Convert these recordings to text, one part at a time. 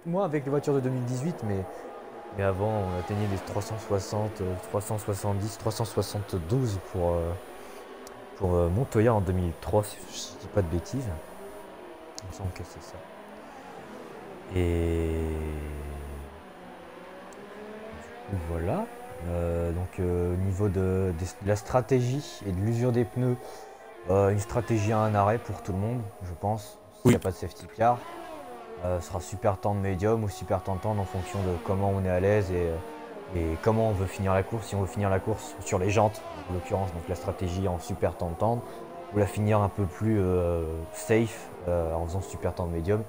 Moins avec les voitures de 2018, mais avant on atteignait les 360, 370, 372 pour Montoya en 2003, si je dis pas de bêtises. Il me semble que c'est ça. Et du coup, voilà. Au niveau de la stratégie et de l'usure des pneus, une stratégie à un arrêt pour tout le monde, je pense. S'il n'y Oui. a pas de safety car, ce sera super tendre médium ou super tendre en fonction de comment on est à l'aise et comment on veut finir la course. Si on veut finir la course sur les jantes, en l'occurrence, donc la stratégie en super tendre, ou la finir un peu plus safe en faisant super tendre médium.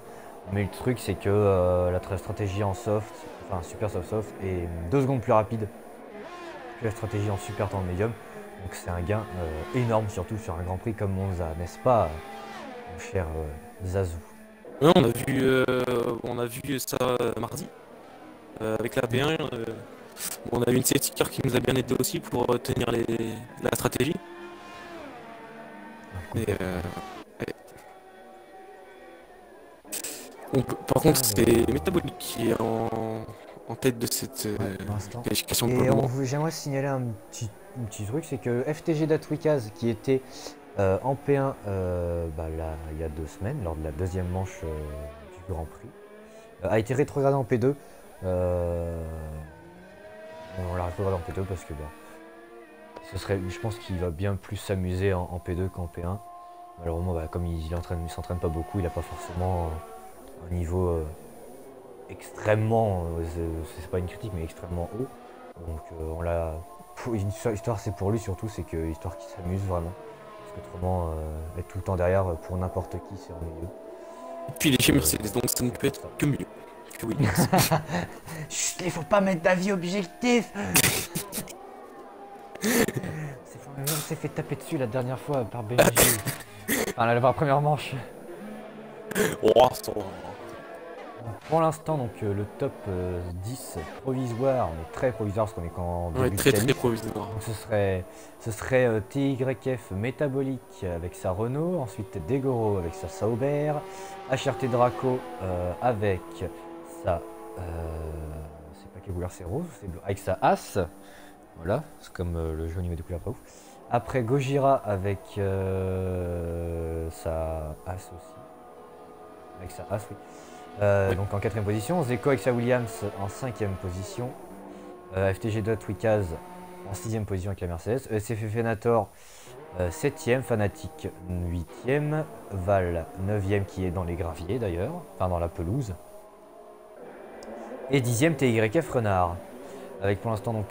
Mais le truc, c'est que la stratégie en soft, enfin super soft est 2 secondes plus rapide que la stratégie en super tendre médium. Donc c'est un gain énorme, surtout sur un Grand Prix comme Monza, n'est-ce pas, mon cher Zazou? Ouais, on a vu ça mardi avec la P1. On a eu une safety car qui nous a bien aidé aussi pour tenir la stratégie. Mais Complètement. ouais. Par contre, c'est Alors, Métabolique qui est en tête de cette ouais, pour l'instant. qualification pour Et le moment. j'aimerais signaler un petit truc, c'est que FTG Datwikaz, qui était en P1 il y a 2 semaines, lors de la deuxième manche du Grand Prix, a été rétrogradé en P2. Euh, on l'a rétrogradé en P2 parce que je pense qu'il va bien plus s'amuser en P2 qu'en P1. Malheureusement, comme il s'entraîne pas beaucoup, il n'a pas forcément un niveau extrêmement, c'est pas une critique, mais extrêmement haut. Donc on l'a. Une histoire, c'est pour lui surtout, c'est que histoire qu'il s'amuse vraiment. Parce qu'autrement, être tout le temps derrière pour n'importe qui, c'est ennuyeux. Et puis il est chez Euh, Mercedes, donc ça ne c'est peut pour être ça. que mieux que Williams. Chut, il faut pas mettre d'avis objectif. On s'est fait taper dessus la dernière fois par BMG. Enfin, la première manche. Oh, ça va. Pour l'instant, donc le top 10 provisoire, mais très provisoire parce qu'on est qu'en Ouais, début de très très qualif. provisoire. Donc ce serait TYF Métabolique avec sa Renault, ensuite Degoro avec sa Sauber, HRT Draco avec sa. C'est pas quelle couleur, c'est rose, c'est bleu, avec sa As. Voilà, c'est comme le jeu au niveau des couleurs pas ouf. Après Gojira avec sa As aussi. Avec sa As, oui. Ouais. Donc en quatrième position, Zeko avec sa Williams en cinquième position, FTG Dot Wikaz en sixième position avec la Mercedes, ESF Fenator septième, Fanatic huitième, Val neuvième qui est dans les graviers d'ailleurs, enfin dans la pelouse, et dixième TYF Renard, avec pour l'instant donc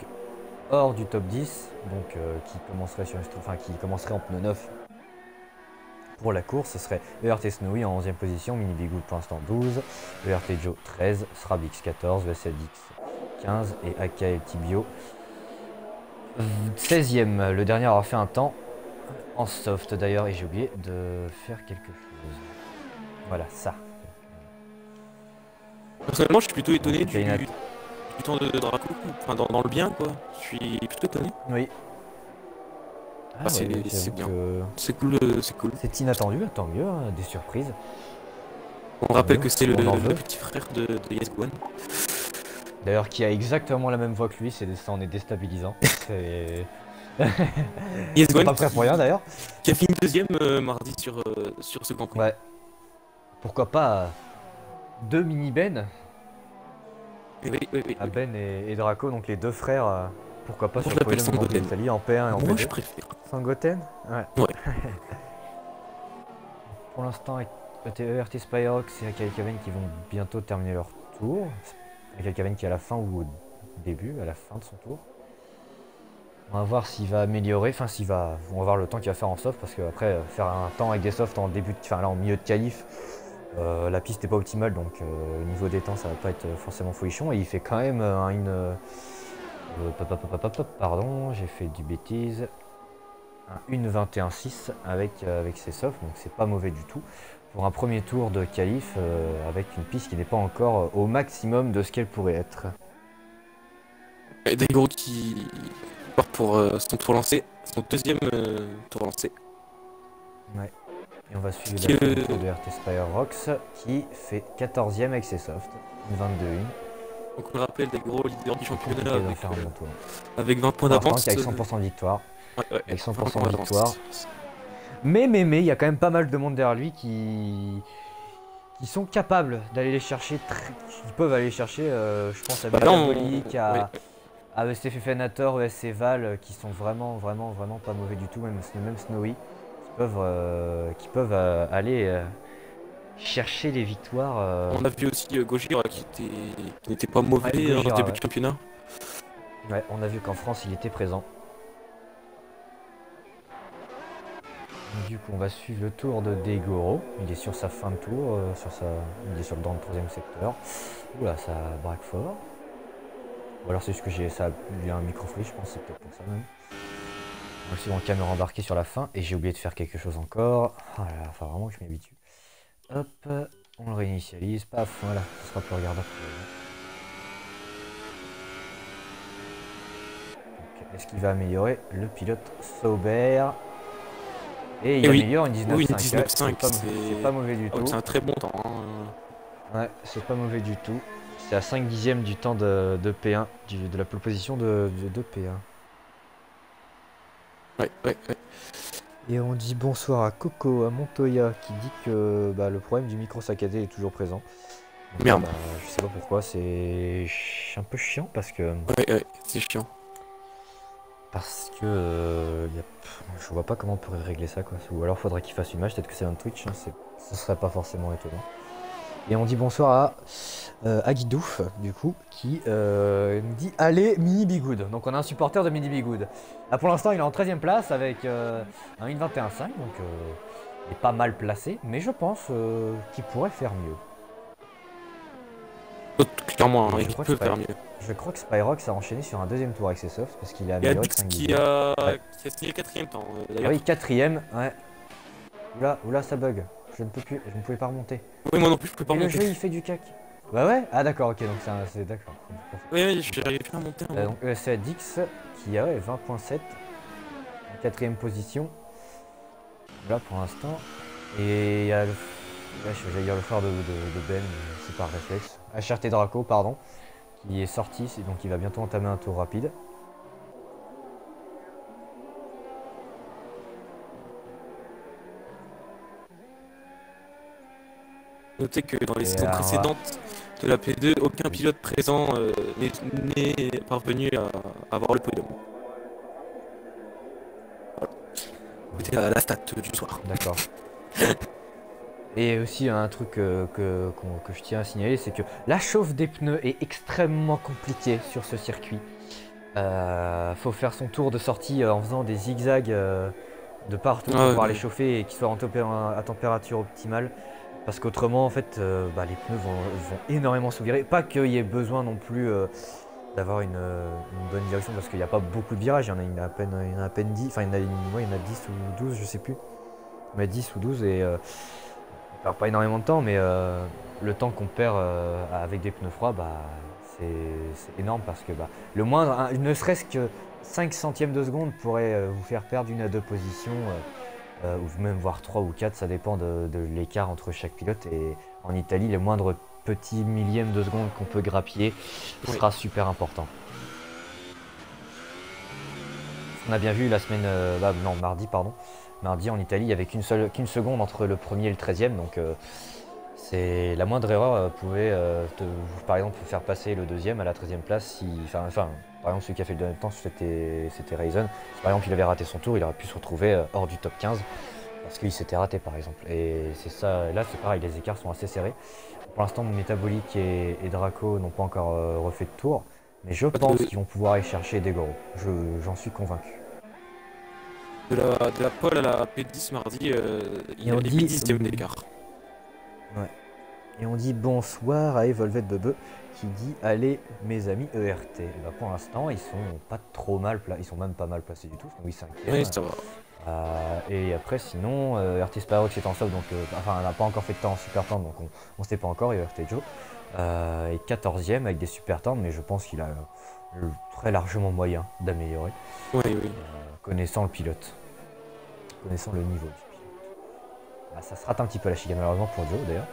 hors du top 10, donc qui commencerait en pneu neuf pour la course, ce serait ERT Snowy en 11e position, Mini Bigood pour l'instant 12, ERT Joe 13, Srabix 14, VSLX 15 et AKL Tibio 16e. Le dernier aura fait un temps en soft d'ailleurs et j'ai oublié de faire quelque chose. Voilà, ça. Personnellement, je suis plutôt Donc étonné Kainat. du temps de Draco, enfin dans le bien quoi. Je suis plutôt étonné. Oui. Ah, Ah ouais, oui, c'est j'avoue bien. que C'est cool, c'est cool. c'est inattendu, tant mieux, hein, des surprises. On Tant rappelle mieux, que c'est on en le veut. petit frère de Yes Guan. D'ailleurs, qui a exactement la même voix que lui, ça en est déstabilisant. C'est. Yes Ils sont Guan pas prêts pour rien d'ailleurs. qui a fini deuxième mardi sur ce Grand Prix. Ouais, pourquoi pas deux mini-Ben Oui, oui, oui, à oui. Ben et Draco, donc les deux frères, pourquoi pas Moi sur je le l'appelle podium du Grand Prix Sangoten. d'Italie en P1 et en Moi je P2. préfère. Sangoten. Ouais. Ouais. Pour l'instant, avec ERT Spyrox et Akalkaven qui vont bientôt terminer leur tour. Akalkaven qui est à la fin ou au début, à la fin de son tour. On va voir s'il va améliorer, on va voir le temps qu'il va faire en soft parce qu'après faire un temps avec des softs en début, enfin là en milieu de qualif, la piste n'est pas optimale donc au niveau des temps ça va pas être forcément folichon et il fait quand même pardon, j'ai fait du bêtise, un 1,21,6 avec ses softs donc c'est pas mauvais du tout pour un premier tour de qualif avec une piste qui n'est pas encore au maximum de ce qu'elle pourrait être. Et Daigoro qui part pour son tour lancé, son deuxième tour lancé. Ouais. Et on va suivre la tour de RT Spyrox qui fait 14ème avec ses softs, une 22-1. Donc on le rappelle, des gros leaders du championnat avec 20 points d'avance. Avec 100% de victoire. Ouais, avec 100% de victoire. Mais, il y a quand même pas mal de monde derrière lui qui sont capables d'aller les chercher, qui peuvent aller les chercher, je pense à Diabolique, à STF Fenator, ESC Val, qui sont vraiment pas mauvais du tout, même Snowy, qui peuvent aller chercher les victoires. On a vu aussi Gojira qui n'était pas mauvais en début de championnat. Ouais, on a vu qu'en France il était présent. Du coup, on va suivre le tour de Degoro. Il est sur sa fin de tour, il est dans le 3ème secteur. Oula, ça braque fort. Ou alors c'est juste que il y a un micro free, je pense, c'est peut-être pour ça même. On va suivre en caméra embarquée sur la fin. Et j'ai oublié de faire quelque chose encore. Ah là là, enfin vraiment que je m'y habitue. Hop, on le réinitialise. Paf, voilà, ce sera plus regardable. Est-ce qu'il va améliorer le pilote Sauber? Et il améliore une 19.5. C'est pas mauvais du tout. C'est un très bon temps. Ouais, c'est pas mauvais du tout. C'est à 5 dixièmes du temps de P1, de la pole position de P1. Ouais. Et on dit bonsoir à Coco, à Montoya, qui dit que le problème du micro saccadé est toujours présent. Donc, merde. Je sais pas pourquoi, c'est un peu chiant parce que... Ouais, c'est chiant. Parce que je vois pas comment on pourrait régler ça, quoi. Ou alors faudrait qu'il fasse une match, peut-être que c'est un Twitch, hein, ce serait pas forcément étonnant. Et on dit bonsoir à Guidouf, du coup, qui nous dit allez Mini Bigood. Donc on a un supporter de Mini Bigood. Là pour l'instant il est en 13ème place avec un 1.21.5, donc il est pas mal placé, mais je pense qu'il pourrait faire mieux. Clairement, il peut faire mieux. Je crois que Spyrox a enchaîné sur un 2ème tour avec ses softs parce qu'il a amélioré 5 qui a signé le 4ème temps. Ah oui, 4ème, ouais. Oula, ça bug. Je ne pouvais pas remonter. Oui, moi non plus, je peux pas remonter. Le jeu, il fait du cac. Bah ouais. Ah d'accord, ok, donc c'est d'accord. Oui, j'arrive plus à monter. Donc ESC qui a 20.7 en 4ème position. Là pour l'instant. Et il y a j'allais dire le frère de Ben, c'est par réflexe. HRT Draco, pardon, qui est sorti, donc il va bientôt entamer un tour rapide. Notez que dans les saisons précédentes de la P2, aucun pilote présent n'est parvenu à avoir le podium. Voilà. C'était la stat du soir. D'accord. Et aussi un truc que je tiens à signaler, c'est que la chauffe des pneus est extrêmement compliquée sur ce circuit. Faut faire son tour de sortie en faisant des zigzags de partout pour pouvoir les chauffer et qu'ils soient à température optimale. Parce qu'autrement, en fait, les pneus vont énormément se virer. Pas qu'il y ait besoin non plus d'avoir une bonne direction, parce qu'il n'y a pas beaucoup de virages. Il y en a à peine 10, enfin il y en a 10 ou 12, je sais plus. Mais 10 ou 12 et on perd pas énormément de temps, mais le temps qu'on perd avec des pneus froids, c'est énorme parce que le moindre, ne serait-ce que 5 centièmes de seconde pourrait vous faire perdre 1 à 2 positions. Ou même voir 3 ou 4, ça dépend de l'écart entre chaque pilote. Et en Italie, le moindre petit millième de seconde qu'on peut grappiller sera super important. On a bien vu la semaine, mardi, pardon. Mardi en Italie, il n'y avait qu'une seconde entre le premier et le 13e. Donc c'est la moindre erreur pouvait par exemple faire passer le deuxième à la 13e place. Par exemple, celui qui a fait le dernier temps, c'était Raisin. Si par exemple il avait raté son tour, il aurait pu se retrouver hors du top 15 parce qu'il s'était raté par exemple. Et c'est ça, là c'est pareil, les écarts sont assez serrés. Pour l'instant, Métabolique et Draco n'ont pas encore refait de tour, mais je pense qu'ils vont pouvoir aller chercher des gros. J'en suis convaincu. De la pole à la P10 mardi, il y a 10 d'écart. Ouais. Et on dit bonsoir à Evolved Bebe qui dit allez mes amis ERT. Pour l'instant ils sont pas trop mal placés, ils sont même pas mal placés du tout. Oui, 5e. Oui, ça va. Et après sinon RT Spyrox est en stop, donc on n'a pas encore fait de temps en super temps, donc on sait pas encore. Et RT Joe est 14e avec des super temps, mais je pense qu'il a très largement moyen d'améliorer. Oui. Connaissant le pilote, connaissant le niveau du pilote. Ah, ça se rate un petit peu la chicane malheureusement pour Joe d'ailleurs.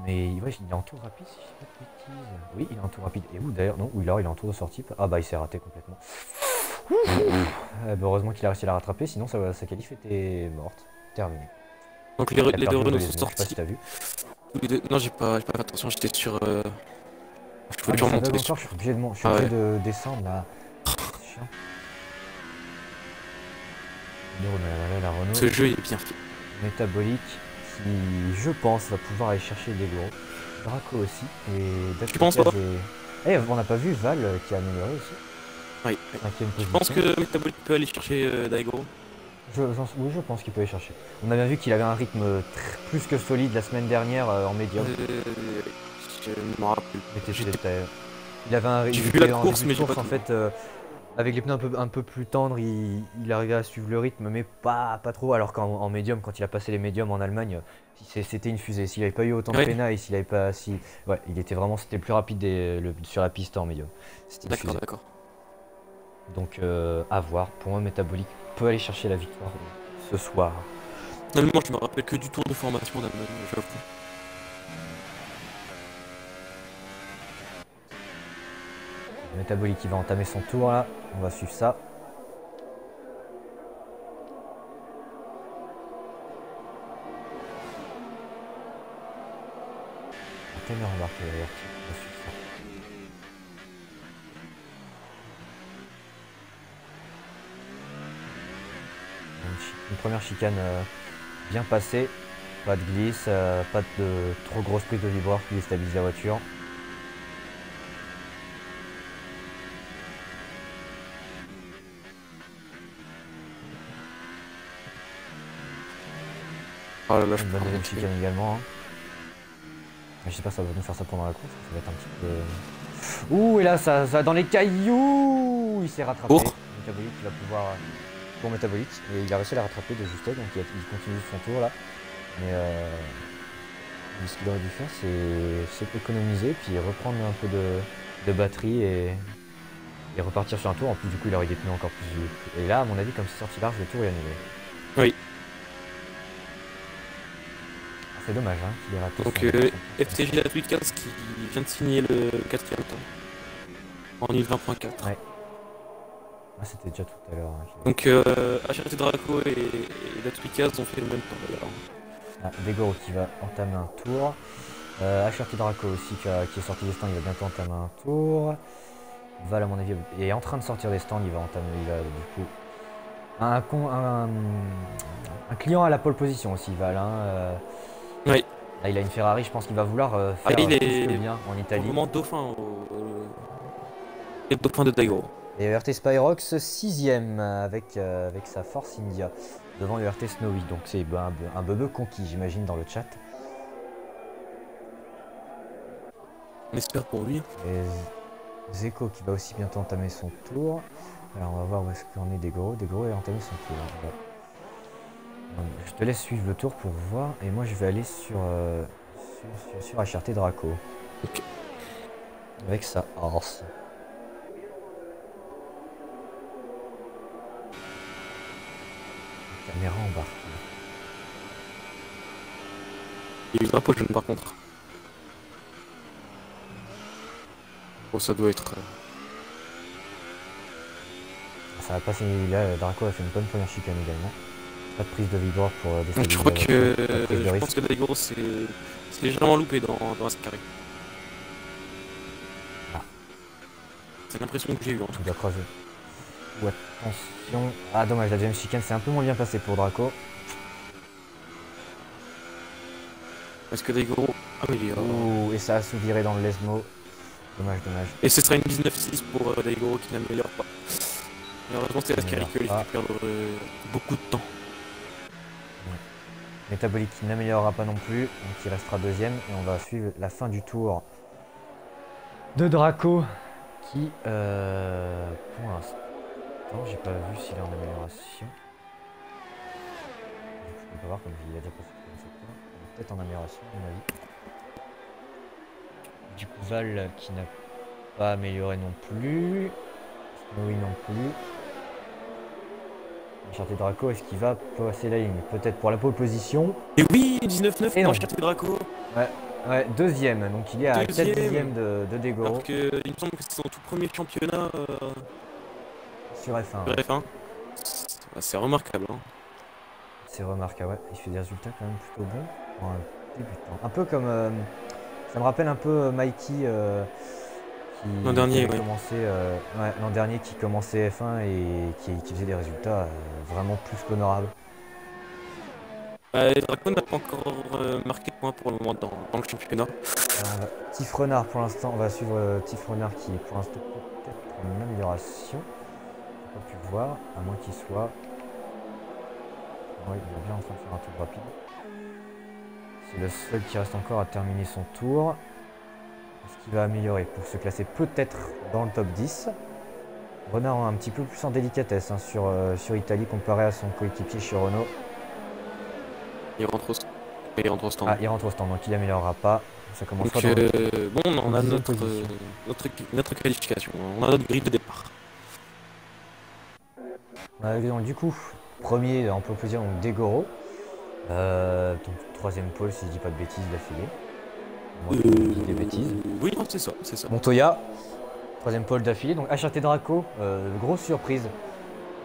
Mais ouais, il est en tour rapide si je dis pas de bêtises. Oui, il est en tour rapide. Et où d'ailleurs? Non, où il est en tour de sortie. Ah bah il s'est raté complètement. Bah, heureusement qu'il a réussi à la rattraper, sinon sa qualif était morte. Terminée. Donc Il a les deux perdu au Renault deuxième sont tour, je sais pas si sortis. t'as vu. Non, j'ai pas fait attention, j'étais sur. Je Ah pouvais mais toujours ça bug monter encore, dessus. je suis obligé de, je suis Ah obligé ouais. de descendre là. C'est chiant. La Renault Ce jeu est bien fait. métabolique qui, je pense, va pouvoir aller chercher les gros. Draco aussi. Et Tu penses pas? Datrikaz et... on n'a pas vu Val qui a amélioré aussi. Oui. 5ème Tu penses position. que Metabolic peut aller chercher Daigoro? Oui, je pense qu'il peut aller chercher. On a bien vu qu'il avait un rythme plus que solide la semaine dernière en médium. Je ne me rappelle. Il avait J'ai il vu la était en course, début de mais j'ai pas course en tout. fait avec les pneus un peu plus tendres, il arrivait à suivre le rythme, mais pas trop. Alors qu'en médium, quand il a passé les médiums en Allemagne, c'était une fusée. S'il avait pas eu autant de Ouais, pénal et s'il avait pas, ouais, c'était le plus rapide sur la piste en médium. C'était une d'accord, fusée. d'accord. Donc à voir. Pour moi, Métabolique peut aller chercher la victoire ce soir. Finalement, je me rappelle que du tour de formation en Allemagne, j'avoue. Métabolique qui va entamer son tour là. On va suivre ça. Timer embarqué d'ailleurs. On va suivre ça. Une première chicane bien passée. Pas de glisse, pas de trop grosse prise de vibreur qui déstabilise la voiture. Oh là là, je Une peux bonne pas deuxième monter. chicane également. Hein. J'espère que ça va nous faire ça pendant la course, ça va être un petit peu... Ouh, et là, ça dans les cailloux. Il s'est rattrapé. Pour Métabolique, il va pouvoir... Pour Métabolique, et il a réussi à la rattraper de justesse, donc il continue son tour là. Mais ce qu'il aurait dû faire, c'est économiser, puis reprendre un peu de batterie et repartir sur un tour. En plus, du coup, il aurait des pneus encore plus... Et là, à mon avis, comme c'est sorti large, le tour est annulé. oui. C'est dommage hein, qu'il ait raté Donc son FTG la Tweetcast qui vient de signer le 4ème temps. En 2020.4. Ouais. Ah, c'était déjà tout à l'heure. Hein, Donc HRT Draco et la Tweetcast ont fait le même temps d'ailleurs. Ah, Degoro qui va entamer un tour. HRT Draco aussi qui est sorti des stands, il va bientôt entamer un tour. Val à mon avis est en train de sortir des stands, il va du coup... Un client à la pole position aussi, Val. Hein, Oui. là, il a une Ferrari, je pense qu'il va vouloir Ah, faire il plus que est bien en pour Italie. le moment dauphin et le dauphin de Daigoro. Et ERT Spyrox 6ème avec sa Force India devant ERT Snowy. Donc c'est un bebe conquis, j'imagine, dans le chat. On espère pour lui. Et Zeko qui va aussi bientôt entamer son tour. Alors on va voir où est-ce qu'on est Degoro. Degoro a entamé son tour. Je te laisse suivre le tour pour voir. Et moi je vais aller sur HRT Draco. Ok. Avec sa Horse. Caméra embarquée. Il y a eu le drapeau jaune par contre. Oh, ça doit être. Ça va passer là, Draco a fait une bonne première chicane également. Pas de prise de vibreur pour Donc déstabiliser je crois la que voiture, pas de prise de je risque. pense que Daigoro c'est légèrement loupé dans ce carré. Ah. C'est l'impression que j'ai eu en tout Il cas. doit croiser. Ou attention. Ah dommage, la deuxième chicane c'est un peu moins bien passé pour Draco. Est-ce que Daigoro améliore? Ouh, et ça a sous-viré dans le Lesmo. Dommage, dommage. Et ce sera une 19-6 pour Daigoro qui n'améliore pas. Malheureusement c'est la N'améliore qui pas. fait perdre beaucoup de temps. Métabolique qui n'améliorera pas non plus, donc il restera deuxième et on va suivre la fin du tour de Draco qui, pour l'instant, j'ai pas vu s'il est en amélioration. Je peux pas voir comme il a déjà passé tout le secteur. Il est peut-être en amélioration à mon avis. Du coup Val qui n'a pas amélioré non plus. Snowy non plus. Uncharted Draco, est-ce qu'il va passer la ligne? Peut-être pour la pole position. Et oui, 19-9 Et pour non. Uncharted Draco. Ouais, deuxième, donc il est à 4 Deuxième. dixièmes de Degoro Alors que il me semble que c'est son tout premier championnat sur F1. sur Ouais. F1. C'est remarquable. Hein. C'est remarquable, ouais. Il fait des résultats quand même plutôt bons pour un débutant. Un peu comme. Ça me rappelle un peu Mikey L'an dernier, avait ouais. commencé ouais, l'an dernier, qui commençait F1 et qui faisait des résultats vraiment plus qu'honorables. Draco n'a pas encore marqué de points pour le moment dans le championnat. Alors, Tiff Renard pour l'instant, on va suivre Tiff Renard qui est pour l'instant peut-être en amélioration. J'ai pas pu voir, à moins qu'il soit. Oui, il est bien en train de faire un tour rapide. C'est le seul qui reste encore à terminer son tour. Est-ce qu'il va améliorer pour se classer peut-être dans le top 10? Renard un petit peu plus en délicatesse hein, sur Italie comparé à son coéquipier chez Renault. Il rentre au stand. Ah, il rentre au stand, donc il améliorera pas. Ça commencera Donc, dans bon, on a deuxième notre qualification. On a notre grille de départ. Donc, du coup, premier en pole position, donc Degoro. Donc troisième pole, si je dis pas de bêtises, d'affilée. Moi, je dis des bêtises. Oui, non, c'est ça, c'est ça. Montoya, troisième pole d'affilée. Donc Uncharted Draco, grosse surprise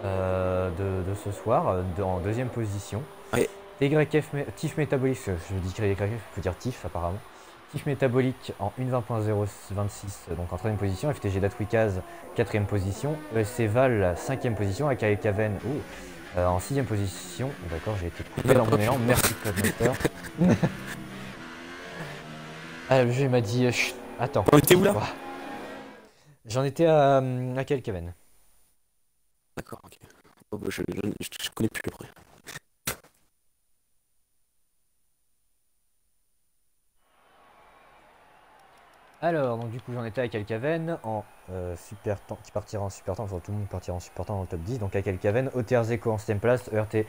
de ce soir, en deuxième position. Ouais. TYF Métabolique, je dis TYF, il faut dire TIF apparemment. TIF Métabolique en 1.20.026, donc en troisième position. FTG Datwikaz, quatrième position. ESC Val, cinquième position. AKL Caven, en sixième position. D'accord, j'ai été coupé dans mon élan. Merci Codemaster. Ah, le jeu m'a dit chut, attends. On était où là? J'en étais à AKL Caven. D'accord, ok. Oh, bah, je connais plus le vrai. Alors, donc du coup, j'en étais à Kalkaven en super temps, qui partira en super temps, enfin tout le monde partira en super temps dans le top 10. Donc à Kalkaven, OTR Zeko en 7ème place, ERT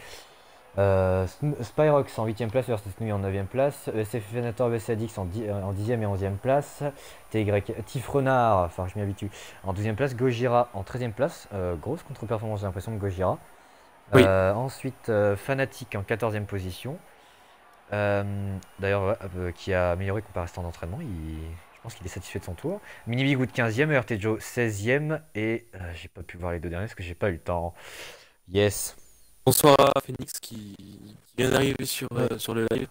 Spyrox en 8ème place, ERT Snui en 9ème place, ESF Venator VSADX en 10ème et 11ème place, TY Tiff Renard, enfin je m'y habitue, en 12ème place, Gojira en 13ème place, grosse contre-performance j'ai l'impression de Gojira. Oui. Ensuite, Fnatic en 14ème position. D'ailleurs, qui a amélioré comparé à ce temps d'entraînement. Je pense qu'il est satisfait de son tour. Minibigood 15ème, ERT Joe 16ème. Et j'ai pas pu voir les deux derniers parce que j'ai pas eu le temps. Yes. Bonsoir à Phoenix qui vient d'arriver sur le live.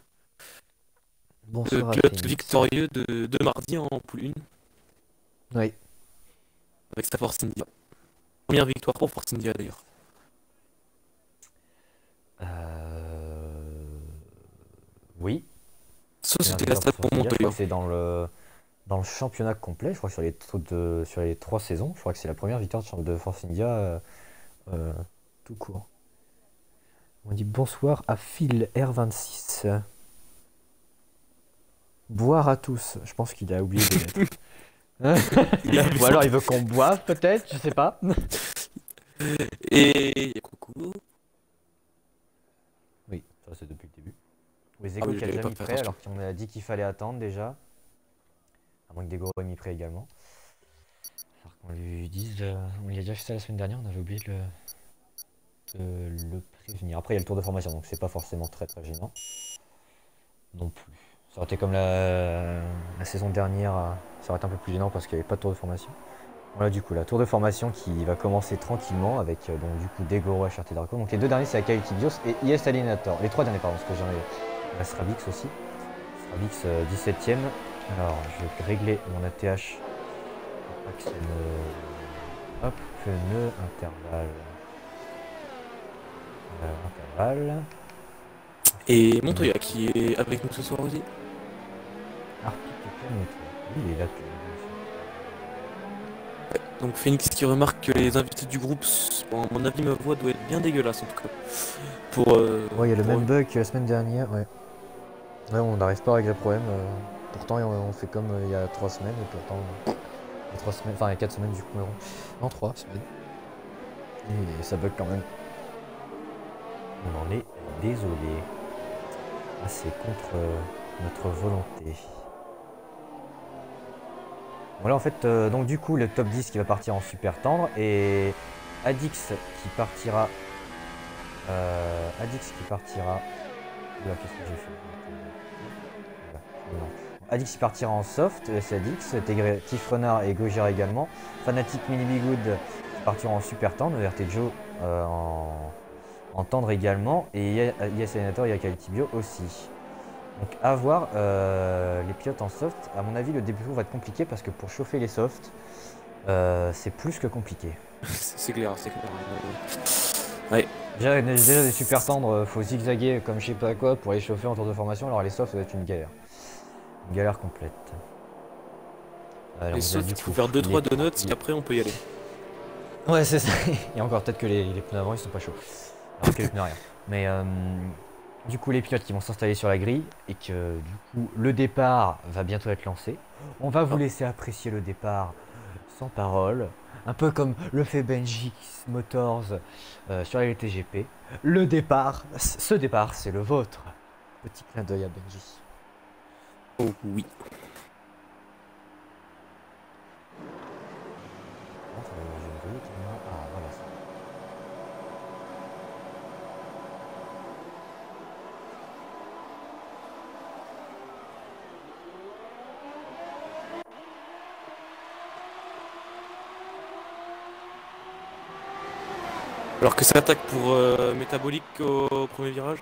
Bonsoir à Pilote Phoenix. victorieux de mardi en poule 1 Oui. avec sa Force India. Première victoire pour Force India d'ailleurs. Oui. Ça c'était la stat pour Montoya. C'est dans le championnat complet. Je crois que sur les 3 saisons, je crois que c'est la première victoire de Force India tout court. On dit bonsoir à Phil R26. Boire à tous. Je pense qu'il a oublié de mettre. Ou alors il veut qu'on boive peut-être, je sais pas. Et coucou. Oui, ça c'est depuis le début. Oui, Zego qui a déjà mis prêt alors qu'on a dit qu'il fallait attendre déjà. À moins que Dego ait mis prêt également. Alors qu'on lui dise. On lui a déjà fait ça la semaine dernière, on avait oublié de le prévenir. Après il y a le tour de formation donc c'est pas forcément très gênant. Non plus. Ça aurait été comme la saison dernière, ça aurait été un peu plus gênant parce qu'il n'y avait pas de tour de formation. Voilà du coup la tour de formation qui va commencer tranquillement avec donc du coup Degoro, Uncharted Draco. Donc les deux derniers c'est Akai Tibios et IS Alienator. Les trois derniers pardon, parce que j'en ai la Stravix aussi. Stravix 17ème. Alors je vais régler mon ATH pour pas que ça ne. Hop, pneu, intervalle. Intervalle. Et Montoya qui est avec nous ce soir aussi. Oui, il est là. Donc Phoenix qui remarque que les invités du groupe, bon, à mon avis ma voix doit être bien dégueulasse en tout cas. Ouais, il y a le même bug que la semaine dernière, ouais. Ouais, on n'arrive pas à régler le problème. Pourtant, on fait comme il y a 3 semaines, et pourtant, il y a 3 semaines, enfin il y a 4 semaines du coup, non 3 semaines. Et ça bug quand même. On en est désolé. Ah, c'est contre notre volonté. Voilà en fait, donc du coup le top 10 qui va partir en super tendre et Adix qui partira Adix qui partira. Oula, qu'est-ce que j'ai fait? Voilà. Non. Adix qui partira en soft, c'est Adix, Tiff Renard et Gojira également. Fnatic Mini Bigood partiront en super tendre, VRT Joe en tendre également. Et Yes Alienator et Yakal Tibio aussi. Donc à voir les pilotes en soft. À mon avis, le début va être compliqué parce que pour chauffer les softs, c'est plus que compliqué. C'est clair, c'est clair. Ouais. Déjà des super tendres, faut zigzaguer comme je sais pas quoi pour les chauffer en tour de formation. Alors les softs, ça va être une galère. Une galère complète. Les softs, il faut faire 2-3 donuts et après on peut y aller. Ouais, c'est ça. Et encore, peut-être que les pneus avant ils sont pas chauds. Alors que les pneus arrière. Mais du coup, les pilotes qui vont s'installer sur la grille et que du coup, le départ va bientôt être lancé. On va vous laisser apprécier le départ sans parole. Un peu comme le fait Benji Motors sur la LTGP. Le départ, ce départ, c'est le vôtre. Petit clin d'œil à Benji. Oh oui. Ah, voilà. Alors que ça attaque pour métabolique au premier virage.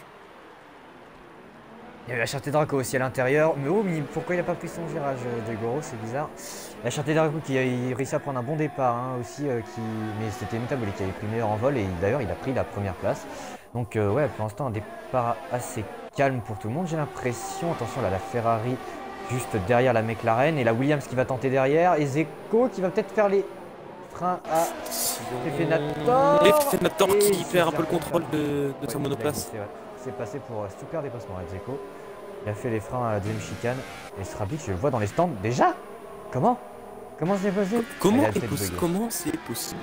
Il y avait HRT Draco aussi à l'intérieur. Mais oh, mais pourquoi il n'a pas pris son virage de Goro? C'est bizarre. HRT Draco qui a réussi à prendre un bon départ hein, aussi. Mais c'était métabolique qui avait pris meilleur en vol. Et d'ailleurs, il a pris la première place. Donc, ouais, pour l'instant, un départ assez calme pour tout le monde. J'ai l'impression. Attention, là, la Ferrari juste derrière la McLaren. Et la Williams qui va tenter derrière. Et Zeko qui va peut-être faire les freins à Fenator qui perd un peu le contrôle de sa monoplace. C'est passé pour super dépassement avec Zeko. Il a fait les freins à la deuxième chicane. Et Strablik, je le vois dans les stands. Déjà? Comment c'est possible? Comment c'est possible?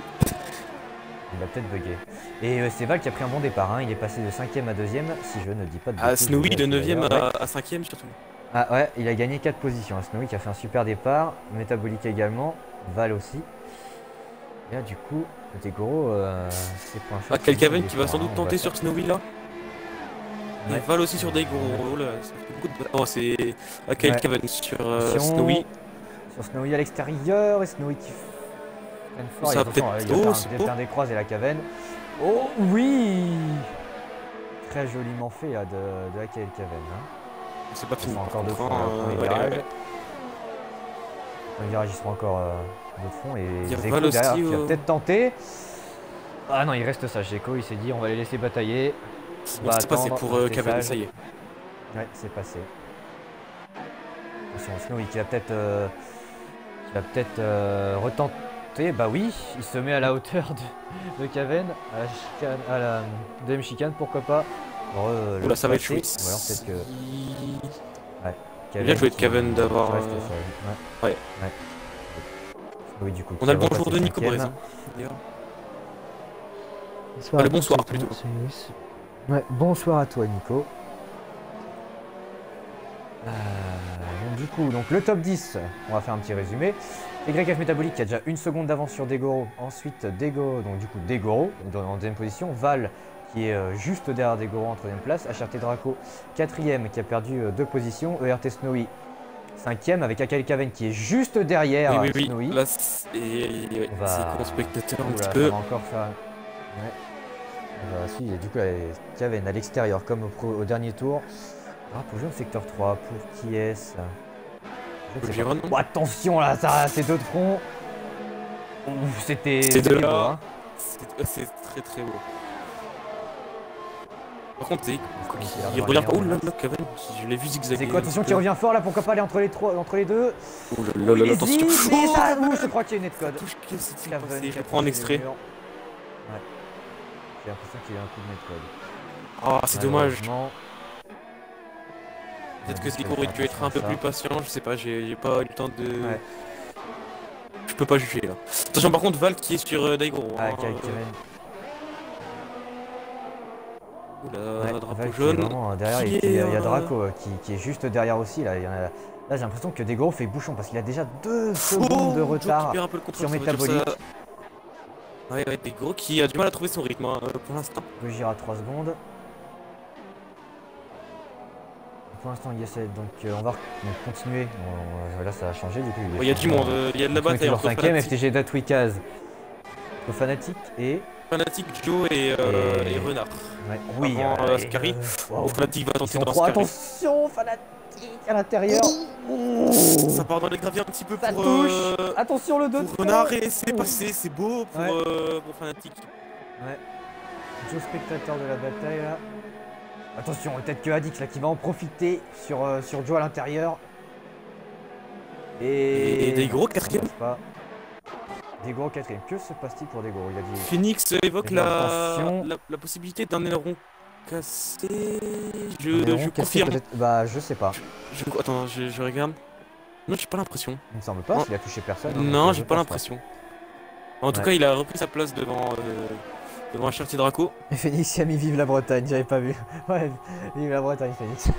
Il a peut-être bugué. Et c'est Val qui a pris un bon départ. Hein. Il est passé de 5ème à 2ème, si je ne dis pas de bêtises. Snowy de 9ème à 5ème surtout. Ah ouais, il a gagné 4 positions. Snowy qui a fait un super départ. Métabolique également. Val aussi. Et là, du coup, Degoro, c'est point faible. Kelkaven qui va sans doute tenter sur Snowy là. Ouais. Et Val aussi sur Degoro. Oh là, ça fait beaucoup de... Oh, c'est Kelkaven sur Snowy. Sur Snowy à l'extérieur. Et Snowy qui freine fort. Ça peut-être un décroise et la Caven. Oh oui! Très joliment fait là, de la Kelkaven. Hein. C'est pas fini. Encore deux fois le premier virage. Le virage, il sera encore de fond. Et Zeko derrière qui va peut-être tenter. Ah non, il reste sage. Zeko, il s'est dit on va les laisser batailler. Bon, c'est passé pour Caven, ça y est. Ouais, c'est passé. Attention, Snowy qui va peut-être retenter. Bah oui, il se met à la hauteur de Caven, à la deuxième chicane, pourquoi pas. Là, ça va être chouette. Ou alors peut-être que. Ouais. Caven, bien joué de Caven d'avoir. Ouais. Oui, du coup. On a le bonjour de Nico Brézin. Le bonsoir plutôt. Ouais, bonsoir à toi Nico. Donc du coup, le top 10, on va faire un petit résumé. YF Métabolique qui a déjà 1 seconde d'avance sur Degoro. Ensuite Degoro, donc du coup Degoro en deuxième position. Val qui est juste derrière Degoro en troisième place. HRT Draco 4ème qui a perdu 2 positions. ERT Snowy 5ème avec Akali Kaven qui est juste derrière Snowy. Là c'est con spectateur un petit peu. On va encore faire... Ouais. Si, du coup, Kaven à l'extérieur comme au dernier tour. Ah, pour jouer au secteur 3, pour qui est-ce? Oh, attention là, c'est deux de front. C'était beau, hein. C'est très très beau. Par contre, il revient pas. Oh là là, Kaven, je l'ai vu zigzaguer. C'est quoi? Attention, qui revient fort là, pourquoi pas aller entre les deux? Oh là là, attention. Je crois qu'il y a une netcode. Je prends un extrait. Ouais. J'ai l'impression qu'il y a un coup de netcode. Ah, c'est dommage. Peut-être que Zeko aurait dû être un peu plus patient, je sais pas, j'ai pas eu le temps de... Ouais. Je peux pas juger là. Attention par contre Val qui est sur Daigoro. Ah, Oula, drapeau jaune. Derrière, il y a Draco qui est juste derrière aussi. Là, là j'ai l'impression que Degoro fait bouchon parce qu'il a déjà 2 secondes de retard sur Métabolique. Ouais, ouais, des gros qui a du mal à trouver son rythme hein, pour l'instant. Gojira à 3 secondes. Pour l'instant, il essaie, donc on va continuer. Là, ça a changé du coup. Il y a du monde, il y a de la bataille entre 5ème, Fnatic, FTG Datwikaz. Fnatic et Joe et Renard. Ouais. Oui, avant Ascari. Wow. Fnatic va tenter Ils sont dans trois. Ascari. Attention, Fnatic à l'intérieur. Ça part dans les graviers un petit peu Ça pour, touche. Attention le 2 pour Renard et c'est passé, c'est beau pour Fnatic. Ouais. Joe spectateur de la bataille là. Attention, peut-être que Adix là qui va en profiter sur Joe à l'intérieur. Et des gros quatrième. Des gros quatrième. Que se passe-t-il pour des gros? Il a dit. Phoenix évoque la possibilité d'un aileron cassé. Je confirme. Bah je sais pas. Attends, je regarde. Non, j'ai pas l'impression. Il me semble pas, il a touché personne. Non, j'ai pas l'impression. En tout cas, il a repris sa place devant HRT Draco. Et Phoenix a mis vive la Bretagne, j'avais pas vu. Ouais, vive la Bretagne, Phoenix.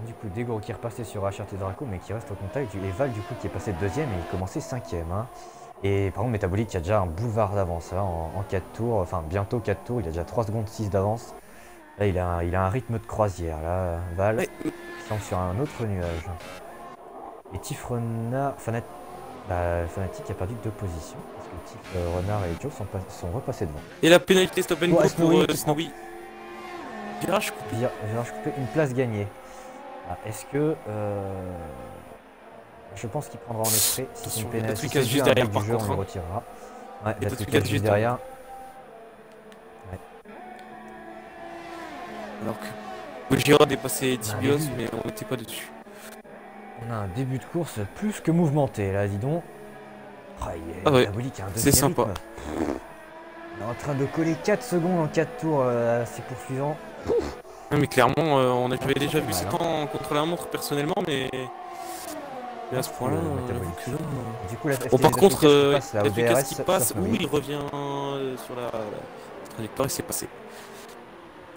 Du coup, Degoro qui est repassé sur HRT Draco, mais qui reste au contact. Et Val, du coup, qui est passé deuxième et il commençait 5ème. Hein. Et par contre, Métabolique qui a déjà un boulevard d'avance hein, en 4 tours. Enfin, bientôt 4 tours. Il a déjà 3 secondes 6 d'avance. Là, il a un rythme de croisière. Là, Val, il semble sur un autre nuage. Et Tiff Renard. Fnatic a perdu 2 positions. Parce que Tiff, Renard et Joe sont repassés devant. Et la pénalité stop and go pour Snowy. Virage coupé, une place gagnée. Ah, est-ce que. Je pense qu'il prendra en extrait. Si c'est une pénalité, si juste derrière du jeu, on le retirera. Ouais, Datwikaz juste derrière. Ouais. Alors que Gojira a dépassé Tibios, mais on n'était pas dessus. On a un début de course plus que mouvementé, là, dis donc. Ouais, c'est sympa. On est en train de coller 4 secondes en 4 tours à ses poursuivants. Ouais, mais clairement, on avait déjà vu ça temps contre la montre personnellement, mais à ce point-là, du coup, par contre, Datwikaz qui passe, il revient sur la trajectoire, il s'est passé.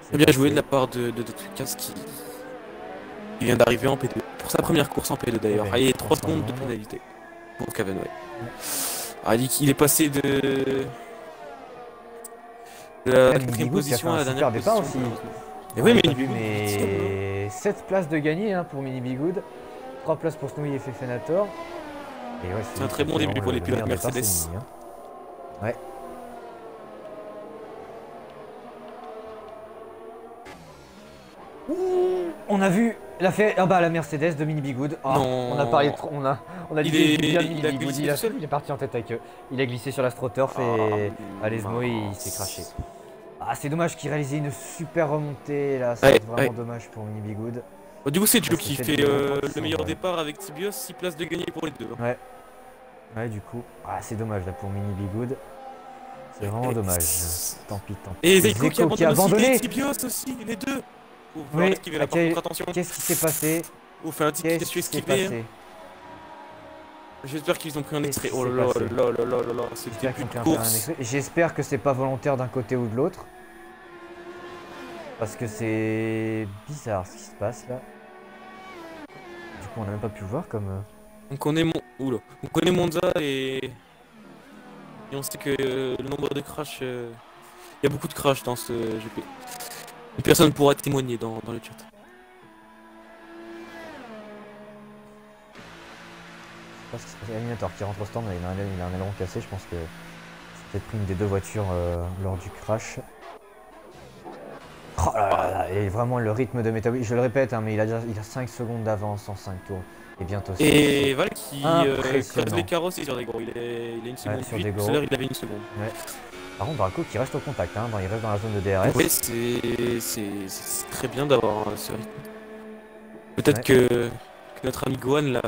C'est bien joué de la part de Datwikaz qui vient d'arriver en P2. Pour sa première course en P2 d'ailleurs. Et 3 secondes de pénalité pour Kaven, il est passé de la 4ème position à la dernière position. Aussi. Et oui, mais 7 places de gagné hein, pour Mini Bigood, 3 places pour Snowy et Fefenator. Ouais, c'est un très bon début pour les pilotes Mercedes. Hein. Ouais. On a vu la Mercedes de Mini Bigood. Oh, on a parlé on a dit bien de Mini Bigood. Il est parti en tête avec eux. Il a glissé sur l'astroturf et Alesmo il s'est craché. Ah, c'est dommage qu'il réalisait une super remontée là, c'est vraiment dommage pour Mini Bigood. Du coup, c'est Joe qui fait le meilleur départ avec Tibios, 6 places de gagné pour les deux. Ouais. Ouais, du coup, c'est dommage là pour Mini Bigood. C'est vraiment dommage. Tant pis. Et Zeiko qui a abandonné Tibios aussi, les deux. Oui, qu'est-ce qui s'est passé? Fnatic qui s'est esquivé. J'espère qu'ils ont pris un extrait. Oh là là, c'était plus de course. J'espère que c'est pas volontaire d'un côté ou de l'autre. Parce que c'est bizarre ce qui se passe là. Du coup, on n'a même pas pu voir comme. On connaît Monza et on sait que le nombre de crashs. Il y a beaucoup de crashs dans ce GP. Une personne pourra témoigner dans le chat. Je sais pas ce qui se passe. Eliminator qui rentre au stand, il a un aileron cassé. Je pense que c'est peut-être pris une des deux voitures lors du crash. Oh là là, et vraiment le rythme de métabolisme, je le répète, hein, mais il a 5 secondes d'avance en 5 tours. Et bientôt 6. Et Val qui creuse les carrosses sur des gros, il a une seconde. Tout à l'heure il avait une seconde. Ouais. Par contre, Draco qui reste au contact, hein, il reste dans la zone de DRS. Oui, c'est très bien d'avoir ce rythme. Peut-être que notre ami Gohan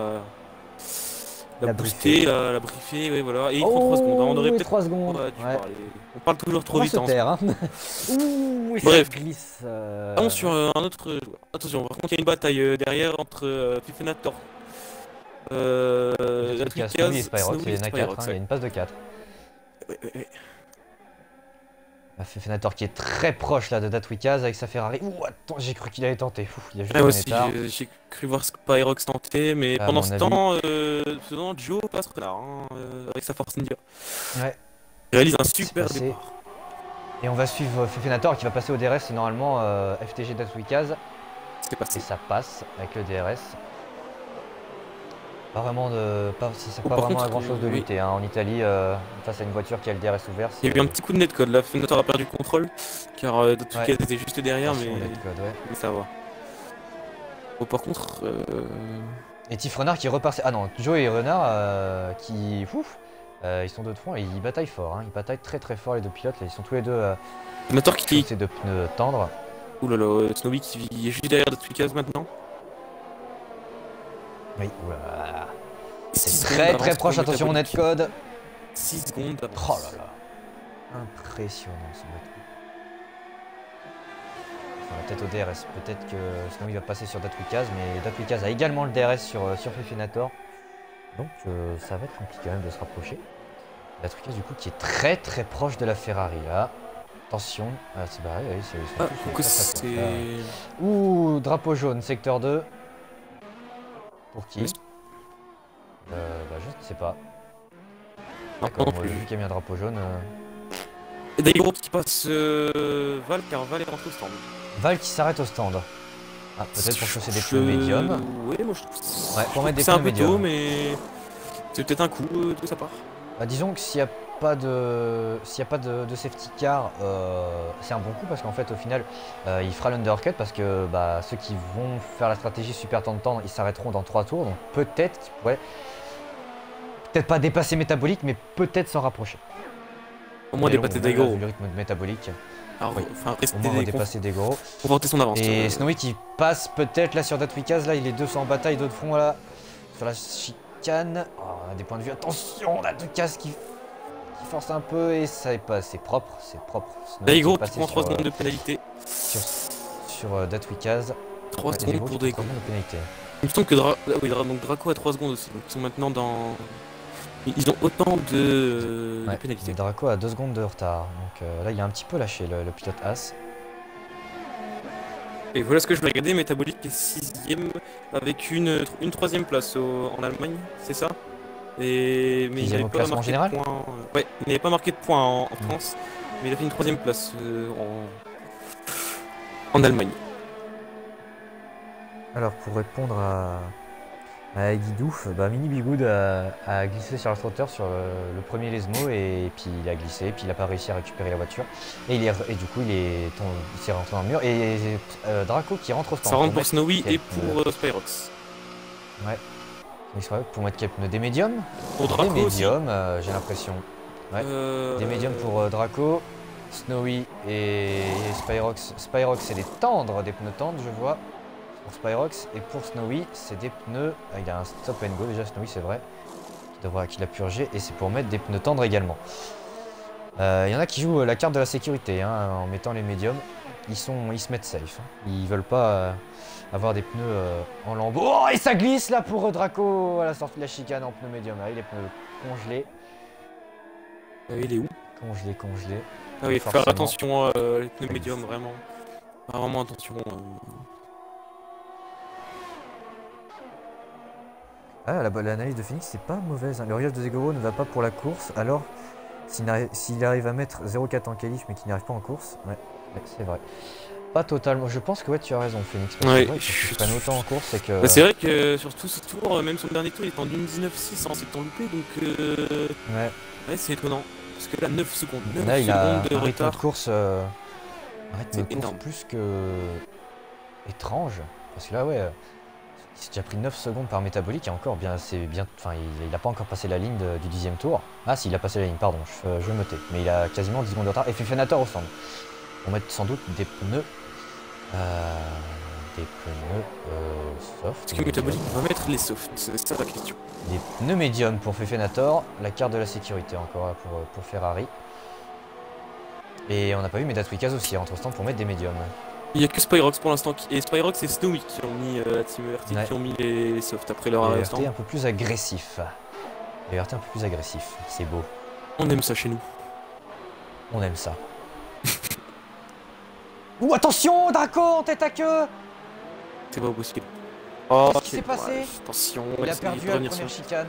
l'a boosté, l'a briefé, ouais, voilà. Et il prend 3 secondes. On aurait peut-être 3 secondes. On parle toujours trop vite. Hein. Ouh, bref, glisse. Allons sur un autre joueur. Attention, par contre, il y a une bataille derrière entre Fefenator. Datwikaz et Spyrox, il y en a 4, il y a une passe de 4. Ouais. Fenator qui est très proche là de Datwikaz avec sa Ferrari. Ouh, attends, j'ai cru qu'il allait tenter. Ouf, il a juste Ah, moi donné aussi, tard. j'ai cru voir Spyrox tenter, mais À pendant mon ce avis. temps, Joe passe renard hein, avec sa Force Ninja. Ouais, Il réalise un c'est super passé. départ. Et on va suivre Fenator qui va passer au DRS. C'est normalement FTG Datwikaz. C'était Et passé. ça passe avec le DRS. Pas vraiment de. Ça sert Oh, pas par vraiment à contre, grand chose de oui, lutter hein. En Italie, face à une voiture qui a le DRS ouvert. il y a eu un petit coup de netcode là. Fenator a perdu le contrôle, car Datsuka Ouais. était juste derrière, Attention, netcode, ouais. mais ça va. Bon, par contre, Et Tiff Renard qui repart. Ah non, Joe et Renard qui. Ouf, ils sont deux de front et ils bataillent fort. Hein. Ils bataillent très très fort les deux pilotes. Là, ils sont tous les deux Fenator sur qui. ces deux pneus tendres. Ouh là là, Snowy qui est juste derrière Datsuka maintenant. Oui, oula. 6 C'est secondes très d'avance très pour proche. Attention au Métabolique. netcode. 6 secondes Oh d'avance. là là. Impressionnant ce netcode. On va peut-être au DRS. Peut-être que Snowy va passer sur Datwikaz. Mais Datwikaz a également le DRS sur Fenator. Donc ça va être compliqué quand même de se rapprocher. Datwikaz du coup qui est très très proche de la Ferrari là. Attention, c'est barré, oui, Ah, c'est donc très, très c'est. proche, là. Ouh, drapeau jaune, secteur 2. Pour qui Oui. Bah je ne sais pas. Non, D'accord, non moi, plus. vu qu'il y a mis un drapeau jaune. Et Daigoro qui passe Val, car Val est rentré au stand. Val qui s'arrête au stand. Ah, peut-être pour chausser des Je- pneus médiums. Oui, moi je trouve. Ouais, pour mettre des C'est un pneus peu tôt, médiums. mais c'est peut-être un coup de sa part. Bah, disons que s'il n'y a pas de safety car, c'est un bon coup parce qu'en fait au final il fera l'undercut parce que bah, ceux qui vont faire la stratégie super temps ils s'arrêteront dans 3 tours donc peut-être qu'ils pourraient peut-être pas dépasser métabolique mais peut-être s'en rapprocher. Au moins Mais dépasser bon, là, Daigoro. vu le rythme de métabolique, Alors, oui. enfin, Au rester moins redépasser des gros. conforter son avance. Et Snowy qui passe peut-être là sur Datwikaz, là il est 200 en bataille, deux de front là, sur la chicane. Oh, on a des points de vue, attention, Datwikaz qui force un peu et ça est pas assez propre, c'est propre. Snowy Daigoro est qui passé prend 3 sur, secondes de pénalité. sur Datwikaz. 3 Ouais, secondes Daigoro pour qui prend 3 Daigoro. secondes de pénalité. Il me semble que donc Draco a 3 secondes aussi. Donc ils sont maintenant dans. Ils ont autant de Ouais, pénalités. et Draco a 2 secondes de retard, donc là il a un petit peu lâché le pilote As. Et voilà ce que je vais regarder. Métabolique est 6ème avec une 3ème place en Allemagne, c'est ça? Et mais il 6ème n'avait au pas classement marqué général. de points. Ouais, il n'avait pas marqué de points en France, mais il a fait une 3ème place en Allemagne. Alors pour répondre à Guidouf, bah, Mini Bigoud a glissé sur le trotteur sur le premier Lesmo et puis il a glissé, puis il n'a pas réussi à récupérer la voiture et du coup il s'est rentré dans le mur et Draco qui rentre au stand. Ça rentre pour mettre Snowy quel et pneu pour Spyrox. Ouais. Pour mettre quel pneu? Des médiums? Pour Des Draco aussi. médiums, j'ai l'impression. Ouais. Des médiums pour Draco, Snowy et Spyrox. Spyrox c'est des tendres, des pneus tendres je vois. Pour Spyrox et pour Snowy c'est des pneus. Ah, il a un stop and go déjà Snowy c'est vrai. Qu'il a purgé et c'est pour mettre des pneus tendres également. Il y en a qui jouent la carte de la sécurité hein, en mettant les médiums. Ils se mettent safe. Hein. Ils veulent pas avoir des pneus en lambeaux. Oh et ça glisse là pour Draco à la sortie de la chicane en pneus médium. Ah, les pneus congelés. Il est où? Congelés. Ah oui, il faut Forcément. faire attention les pneus médiums, vraiment. Vraiment attention. Ah, l'analyse de Phoenix, c'est pas mauvaise. Hein. Le riage de Zegoro ne va pas pour la course. Alors, s'il arrive à mettre 0,4 en qualif, mais qu'il n'y arrive pas en course, ouais c'est vrai. Pas totalement. Je pense que ouais, tu as raison, Phoenix. Parce Ouais, que, ouais, je prenne autant en course, c'est que. Bah, c'est vrai que sur tous ces tours, même son dernier tour, il est en 1,19,6 en s'étant loupé, donc ouais, c'est étonnant. Parce que là, 9 secondes. 9 là, il a secondes de un rythme retard. de course, C'est énorme. plus que étrange. Parce que là, ouais, il s'est déjà pris 9 secondes par métabolique et encore bien, c'est bien. Enfin, il n'a pas encore passé la ligne du 10e tour. Ah, si, il a passé la ligne, pardon, je me tais. Mais il a quasiment 10 secondes de retard. Et Fenator au stand. On va mettre sans doute des pneus. Soft. Est-ce que Métabolique va mettre les softs? C'est ça la question. Des pneus médiums pour Fenator. La carte de la sécurité encore là, pour Ferrari. Et on n'a pas vu, mais Datwikaz aussi rentre au stand pour mettre des médiums. Il n'y a que Spyrox pour l'instant, et Spyrox et Snowy qui ont mis la team ERT, qui ont mis les softs après leur ERT stand. un peu plus agressif. ERT un peu plus agressif, c'est beau. On aime ça chez nous. On aime ça. Ouh, attention, Draco en tête à queue. C'est pas possible. Oh, Qu'est-ce qui s'est passé? Attention, Il a perdu à la première chicane.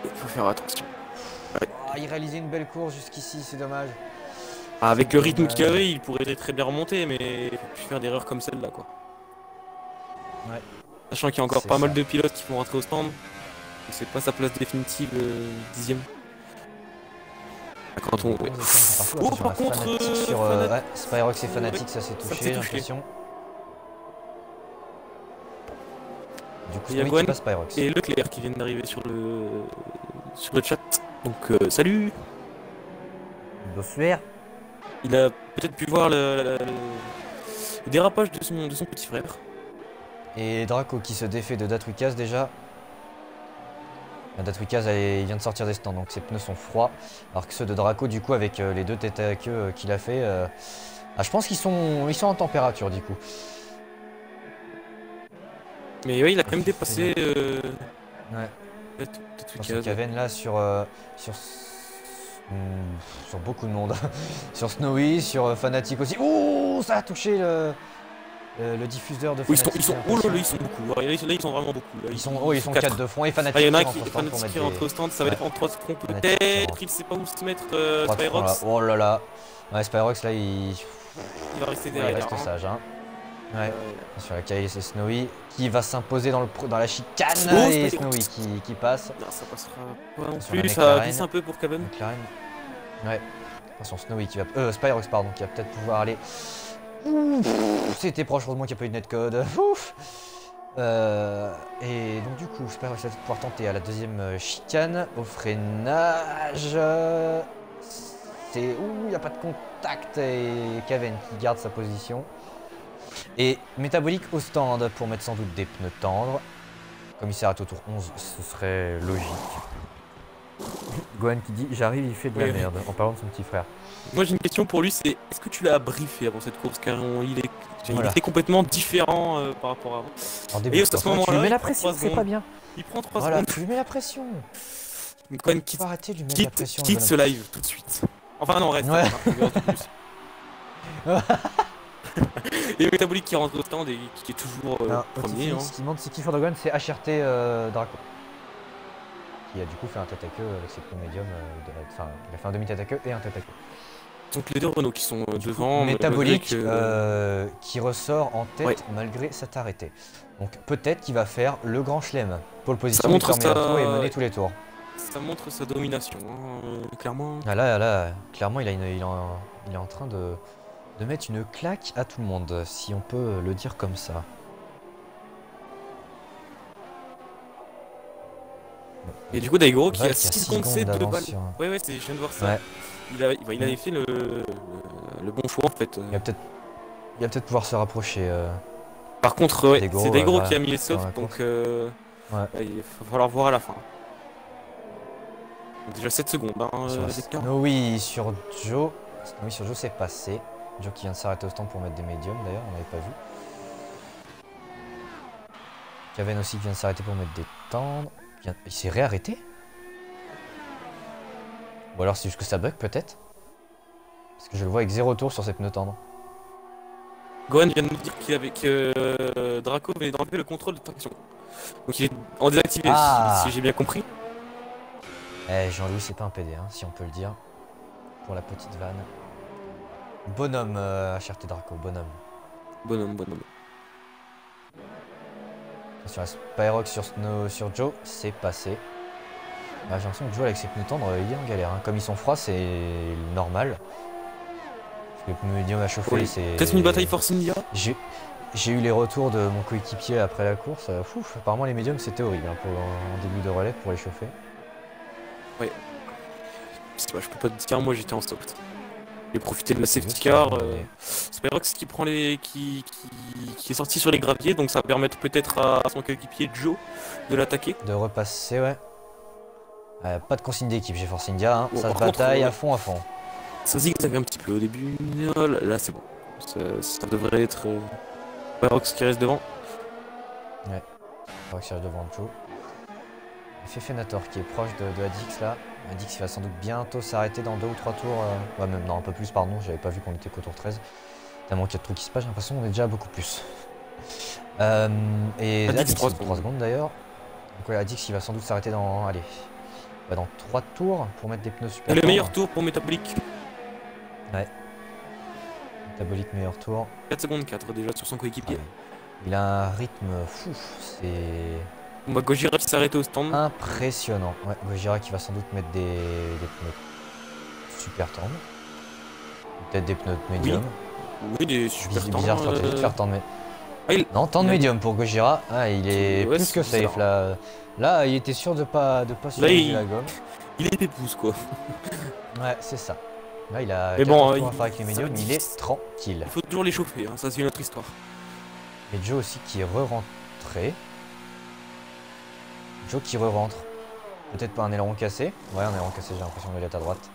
Il faut faire attention. Ouais. Oh, il réalisait une belle course jusqu'ici, c'est dommage. Avec le rythme qu'il avait, il pourrait très bien remonter, mais il faut plus faire d'erreurs comme celle-là, quoi. Ouais. Sachant qu'il y a encore pas mal de pilotes qui vont rentrer au stand. C'est pas sa place définitive, 10ème. Quand on... Oh, par contre, sur ouais, Spyrox et Fanatic, ça s'est touché, j'ai l'impression. Du coup, il passe Spyrox. Et Leclerc qui viennent d'arriver sur le chat. Donc, salut. Bonsoir. Il a peut-être pu voir le dérapage de son petit frère. Et Draco qui se défait de Datwikas déjà. Datwikas il vient de sortir des stands, donc ses pneus sont froids. Alors que ceux de Draco, du coup, avec les deux têtes à queue qu'il a fait, je pense qu'ils sont en température, du coup. Mais oui, il a quand même dépassé. Ouais. Caven là sur beaucoup de monde. Sur Snowy, sur Fanatic aussi. Ouh, ça a touché le diffuseur de Fnatic. Ils sont beaucoup. Là, ils sont vraiment beaucoup. Là, ils sont 4 de front et Fnatic. Il y en a qui rentre au stand, ça va être en 3 fronts peut-être. Il sait pas où se mettre Spyrox. Oh là là. Ouais, Spyrox là il va rester derrière. Il reste sage. Hein. Ouais. Sur la caille, c'est Snowy qui va s'imposer dans la chicane. Et Snowy qui passe. Non, ça passera pas non plus. Ça glisse un peu pour Caven. Ouais. Attention, Snowy qui va. Spyrox, pardon, qui va peut-être pouvoir aller. C'était proche, heureusement qu'il n'y a pas eu de netcode. Ouf. Et donc du coup, Spyrox va pouvoir tenter à la deuxième chicane au freinage. C'est ouh, il n'y a pas de contact et Caven qui garde sa position. Et Métabolique au stand pour mettre sans doute des pneus tendres. Commissaire au tour 11, ce serait logique. Gohan qui dit j'arrive, il fait de la merde en parlant de son petit frère. Moi j'ai une question pour lui, c'est est-ce que tu l'as briefé avant cette course car il était complètement différent par rapport à avant. Et à ce moment-là, tu lui mets la pression, c'est pas bien. Il prend 3 secondes. Tu lui mets la pression. Gohan quitte ce live tout de suite. Enfin non, reste. Et Métabolique qui rentre au stand et qui est toujours premier. Ce qui montre c'est qui Gohan, c'est HRT Draco. Qui a du coup fait un tête à queue avec ses pneus médiums. Enfin, il a fait un demi tête à queue et un tête à queue. Donc les deux Renault qui sont devant. Métabolique qui ressort en tête malgré s'être arrêté. Donc peut-être qu'il va faire le grand chelem. Pole position, et mener tous les tours. Ça montre sa domination, clairement. Ah là, clairement il est en train de mettre une claque à tout le monde, si on peut le dire comme ça. Et du coup Daigoro qui a 6 secondes de balle. Ouais, je viens de voir ça. Ouais. Il avait fait le bon choix en fait. Il va peut-être pouvoir se rapprocher. Par contre, c'est Daigoro qui a mis les softs, donc il va falloir voir à la fin. Donc, déjà 7 secondes. Snowy sur Joe. Snowy sur Joe, c'est passé. Joe qui vient de s'arrêter au stand pour mettre des médiums d'ailleurs, on n'avait pas vu. Caven aussi qui vient de s'arrêter pour mettre des tendres. Il s'est réarrêté? Ou alors c'est juste que ça bug peut-être? Parce que je le vois avec 0 tour sur ses pneus tendres. Gohan vient de nous dire que Draco venait d'enlever le contrôle de traction. Donc il est en désactivé, si j'ai bien compris. Jean-Louis c'est pas un PD, hein, si on peut le dire. Pour la petite vanne. Bonhomme, HRT Draco, bonhomme. Bonhomme. Sur la Spyrox sur Joe, c'est passé. J'ai l'impression que Joe avec ses pneus tendres, il est en galère. Hein. Comme ils sont froids, c'est normal. Parce que le pneu médium à chauffer, c'est... Peut-être une bataille Force India. J'ai eu les retours de mon coéquipier après la course. Apparemment les médiums c'était horrible hein, en début de relais pour les chauffer. Ouais. Je peux pas te dire, moi j'étais en soft. J'ai profité de la safety car. Spyrox qui prend qui est sorti sur les graviers, donc ça va permettre peut-être à son coéquipier Joe de l'attaquer. De repasser, ouais. Pas de consigne d'équipe, j'ai Force India, hein. Ça se bataille à fond. Ça zigzague un petit peu au début, là c'est bon. Ça devrait être Spyrox qui reste devant. Ouais, Spyrox qui reste devant Joe. Fefenator qui est proche de Adix là. Adix il va sans doute bientôt s'arrêter dans 2 ou 3 tours. Ouais, même non, un peu plus, pardon. J'avais pas vu qu'on était qu'au tour 13. Tellement qu'il y a de trucs qui se passent, j'ai l'impression qu'on est déjà beaucoup plus. Et Adix 3 secondes d'ailleurs. Donc ouais, Adix il va sans doute s'arrêter dans. Allez. Dans 3 tours pour mettre des pneus super. Le meilleur tour pour Métabolique. Ouais. Métabolique meilleur tour. 4 secondes 4 déjà sur son coéquipier. Ouais. Il a un rythme fou. C'est. Bah, Gojira qui s'arrête au stand. Impressionnant. Ouais, Gojira qui va sans doute mettre des pneus super tendres. Peut-être des pneus médium. Oui, des super tendres. Bizarre stratégie de faire tendre, mais. Ah, non, tendre médium pour Gojira. Ah, il est ouais, plus que safe là. Là, il était sûr de pas surveiller la gomme. Il est pépouze quoi. Ouais, c'est ça. Là, il a mais bon, à faire avec les médiums, il est tranquille. Il faut toujours les chauffer, hein, ça c'est une autre histoire. Et Joe aussi qui est re-rentré. Joe qui re-rentre. Peut-être pas un aileron cassé. Ouais, un aileron cassé, j'ai l'impression qu'il est à droite.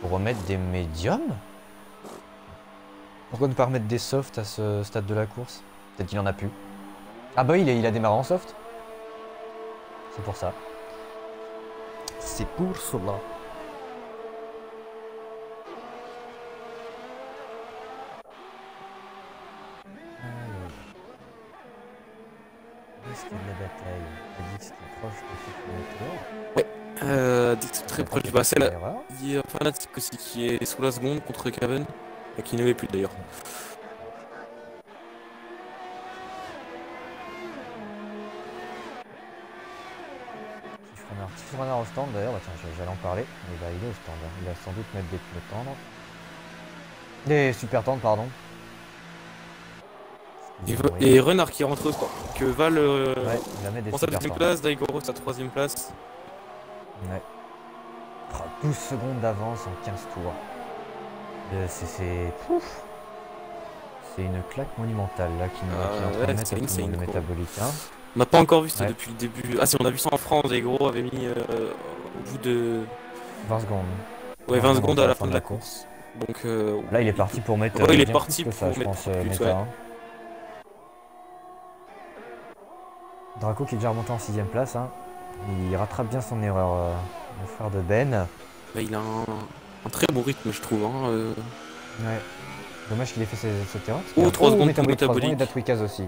Pour remettre des médiums. Pourquoi ne pas remettre des softs à ce stade de la course? Peut-être qu'il en a plus. Ah bah il a démarré en soft. C'est pour ça. C'est pour cela. Est-ce qu'il y a de la bataille? Adix qui est proche de Fefenator. Ouais, Adix très proche du Bassel. Il y a Fanatic aussi qui est sous la seconde contre Caven. Et qui ne l'est plus d'ailleurs. Tifrunner au stand d'ailleurs, bah tiens j'allais en parler. Mais bah, il est au stand, hein. Il va sans doute mettre des pneus tendres. Des super tendres pardon. Et Renard qui rentre au stand. Que Val ouais, il va mettre des prend sa deuxième place, Daigoro sa troisième place. Ouais. Oh, 12 secondes d'avance en 15 tours. C'est une claque momentale là qui nous est en train de mettre à tout le monde de métabolique. Hein. On n'a pas encore vu ça depuis le début. Ah si, on a vu ça en France, Daigoro avait mis au bout de 20 secondes. Ouais, 20 secondes à la fin de la course. Donc là il est parti pour mettre il est parti pour ça, je pense, Meta, hein. Draco qui est déjà remonté en 6ème place, hein. Il rattrape bien son erreur, le frère de Ben. Bah, il a un très bon rythme, je trouve. Hein, ouais. Dommage qu'il ait fait cette erreur. Oh, 3 secondes pour Métabolique. Et Datwikaz aussi.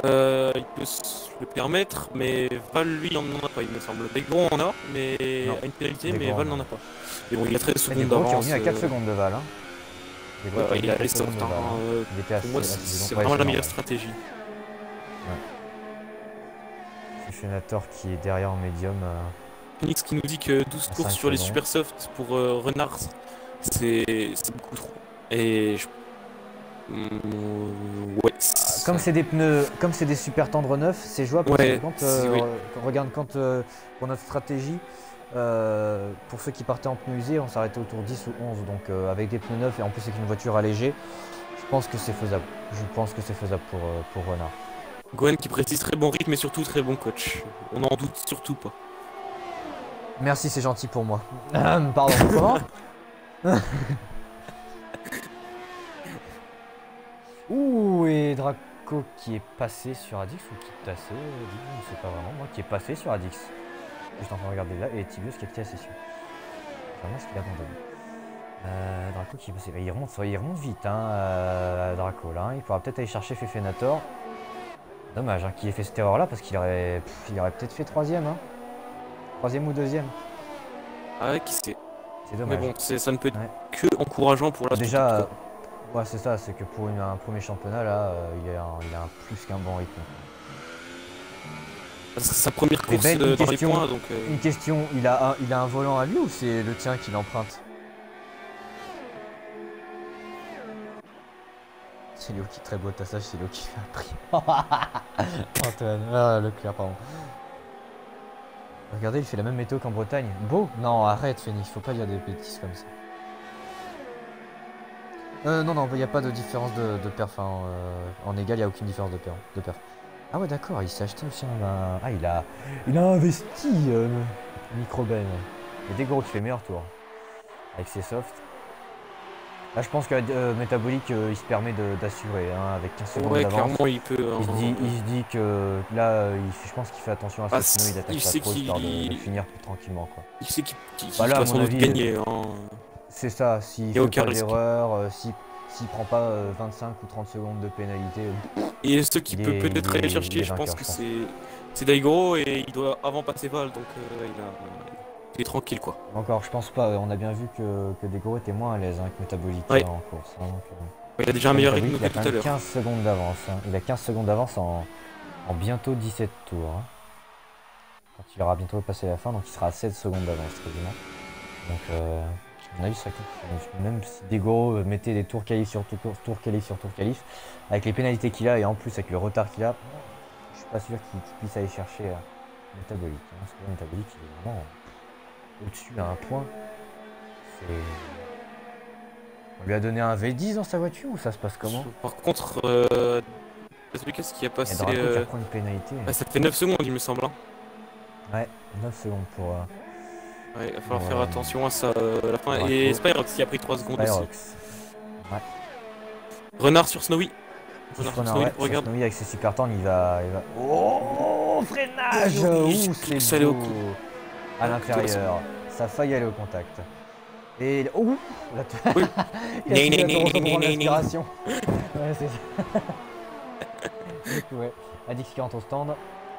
Il peut se le permettre, mais Val lui il en a pas, il me semble. Daigoro en a, mais a une pénalité, mais Val n'en a pas. Et bon, il a 13 secondes d'avance. Qui est revenu à 4 secondes de Val. Hein. Il a les softs. Pour moi, c'est vraiment la meilleure stratégie. Fefenator qui est derrière en médium. Phoenix qui nous dit que 12 tours sur les super softs pour Renard, c'est beaucoup trop. Et ouais. Comme c'est des pneus, comme c'est des super tendres neufs, c'est jouable. Ouais, regarde pour notre stratégie, pour ceux qui partaient en pneus usés, on s'arrêtait autour 10 ou 11. Donc avec des pneus neufs et en plus avec une voiture allégée, je pense que c'est faisable. Je pense que c'est faisable pour Renard. Gwen qui précise très bon rythme et surtout très bon coach. On n'en doute surtout pas. Merci, c'est gentil pour moi. Pardon, comment? Ouh, et Draco qui est passé sur Adix ou qui est passé, je ne sais pas vraiment, moi qui est passé sur Adix. Juste en train de regarder là, et Tibius qui est assez sûr. Vraiment ce qu'il abandonne. Draco qui est passé, il remonte vite, hein, Draco là, il pourra peut-être aller chercher Fefenator. Dommage hein, qu'il ait fait cette erreur là parce qu'il aurait peut-être fait 3ème, hein. 3ème ou 2ème. Ah ouais, qui sait. C'est dommage. Mais bon, ça ne peut être que encourageant pour la suite. Déjà, ouais c'est ça, c'est que pour un premier championnat là, il a un plus qu'un bon rythme. C'est sa première course dans les points, donc... Une question, il a un volant à lui ou c'est le tien qui l'emprunte? C'est Léo qui, très beau tassage, c'est Léo qui fait un prix. Antoine, Leclerc, pardon. Regardez, il fait la même météo qu'en Bretagne. Beau? Non, arrête Phoenix, faut pas dire des bêtises comme ça. Non, il n'y a pas de différence de perf. Hein. En égal, il n'y a aucune différence de perf. Ah ouais, d'accord, il s'est acheté aussi un... Ah, il a investi, Microben. Et Daigoro qui fait meilleur tour. Avec ses softs. Là, je pense que Métabolique, il se permet d'assurer, hein, avec 15 secondes Ouais, d'avance. clairement, il peut. Il se dit que là, je pense qu'il fait attention à Bah, ce pneu, il il attaque pas sait trop, histoire de qu'il. finir plus tranquillement, quoi. Il sait Bah qu'il là, à va mon sans doute avis, gagner. Hein. c'est ça, s'il Il n'y a fait aucun pas risque. d'erreur, s'il prend pas 25 ou 30 secondes de pénalité, Et ce qui peut peut-être aller il chercher, est je pense vainqueur, que je pense. c'est Daigoro et il doit avant passer Val, donc il est tranquille quoi. Encore, je pense pas, on a bien vu que Degoro était moins à l'aise, hein, que Métabolique Ouais. en course. Hein, donc, Il a déjà un là, meilleur Métabolique, rythme il a que quand tout à même l'heure. 15 secondes d'avance. Hein. Il a 15 secondes d'avance en bientôt 17 tours. Hein. Quand il aura bientôt passé la fin, donc il sera à 7 secondes d'avance quasiment. Donc, à mon avis, ça compte. Même si Degoro mettait des tours qualif sur tour qualif sur tour qualif, avec les pénalités qu'il a et en plus avec le retard qu'il a, je suis pas sûr qu'il puisse aller chercher Métabolique. Hein, parce que là, Métabolique, il est vraiment au-dessus à un point. On lui a donné un V10 dans sa voiture ou ça se passe comment? Par contre, Lucas qui a Il y a passé. Draco qui reprend une pénalité. Bah, ça fait 9 secondes, il me semble. Hein. Ouais, 9 secondes pour Ouais, il va falloir faire attention à ça à la fin. Draco. Et Spyrox qui a pris 3 secondes Spyrox. aussi. Ouais. Renard sur Snowy. Renard, sur Snowy, ouais, regarde. Snowy avec ses super tendres, il va. Oh, freinage. Ouh, c'est allé au beau. coup. À l'intérieur. Ça a failli aller au contact. Et. Oh, Oui. il a fini de reprendre l'inspiration. Ouais, c'est ça. Du coup, ouais. Adix qui rentre au stand.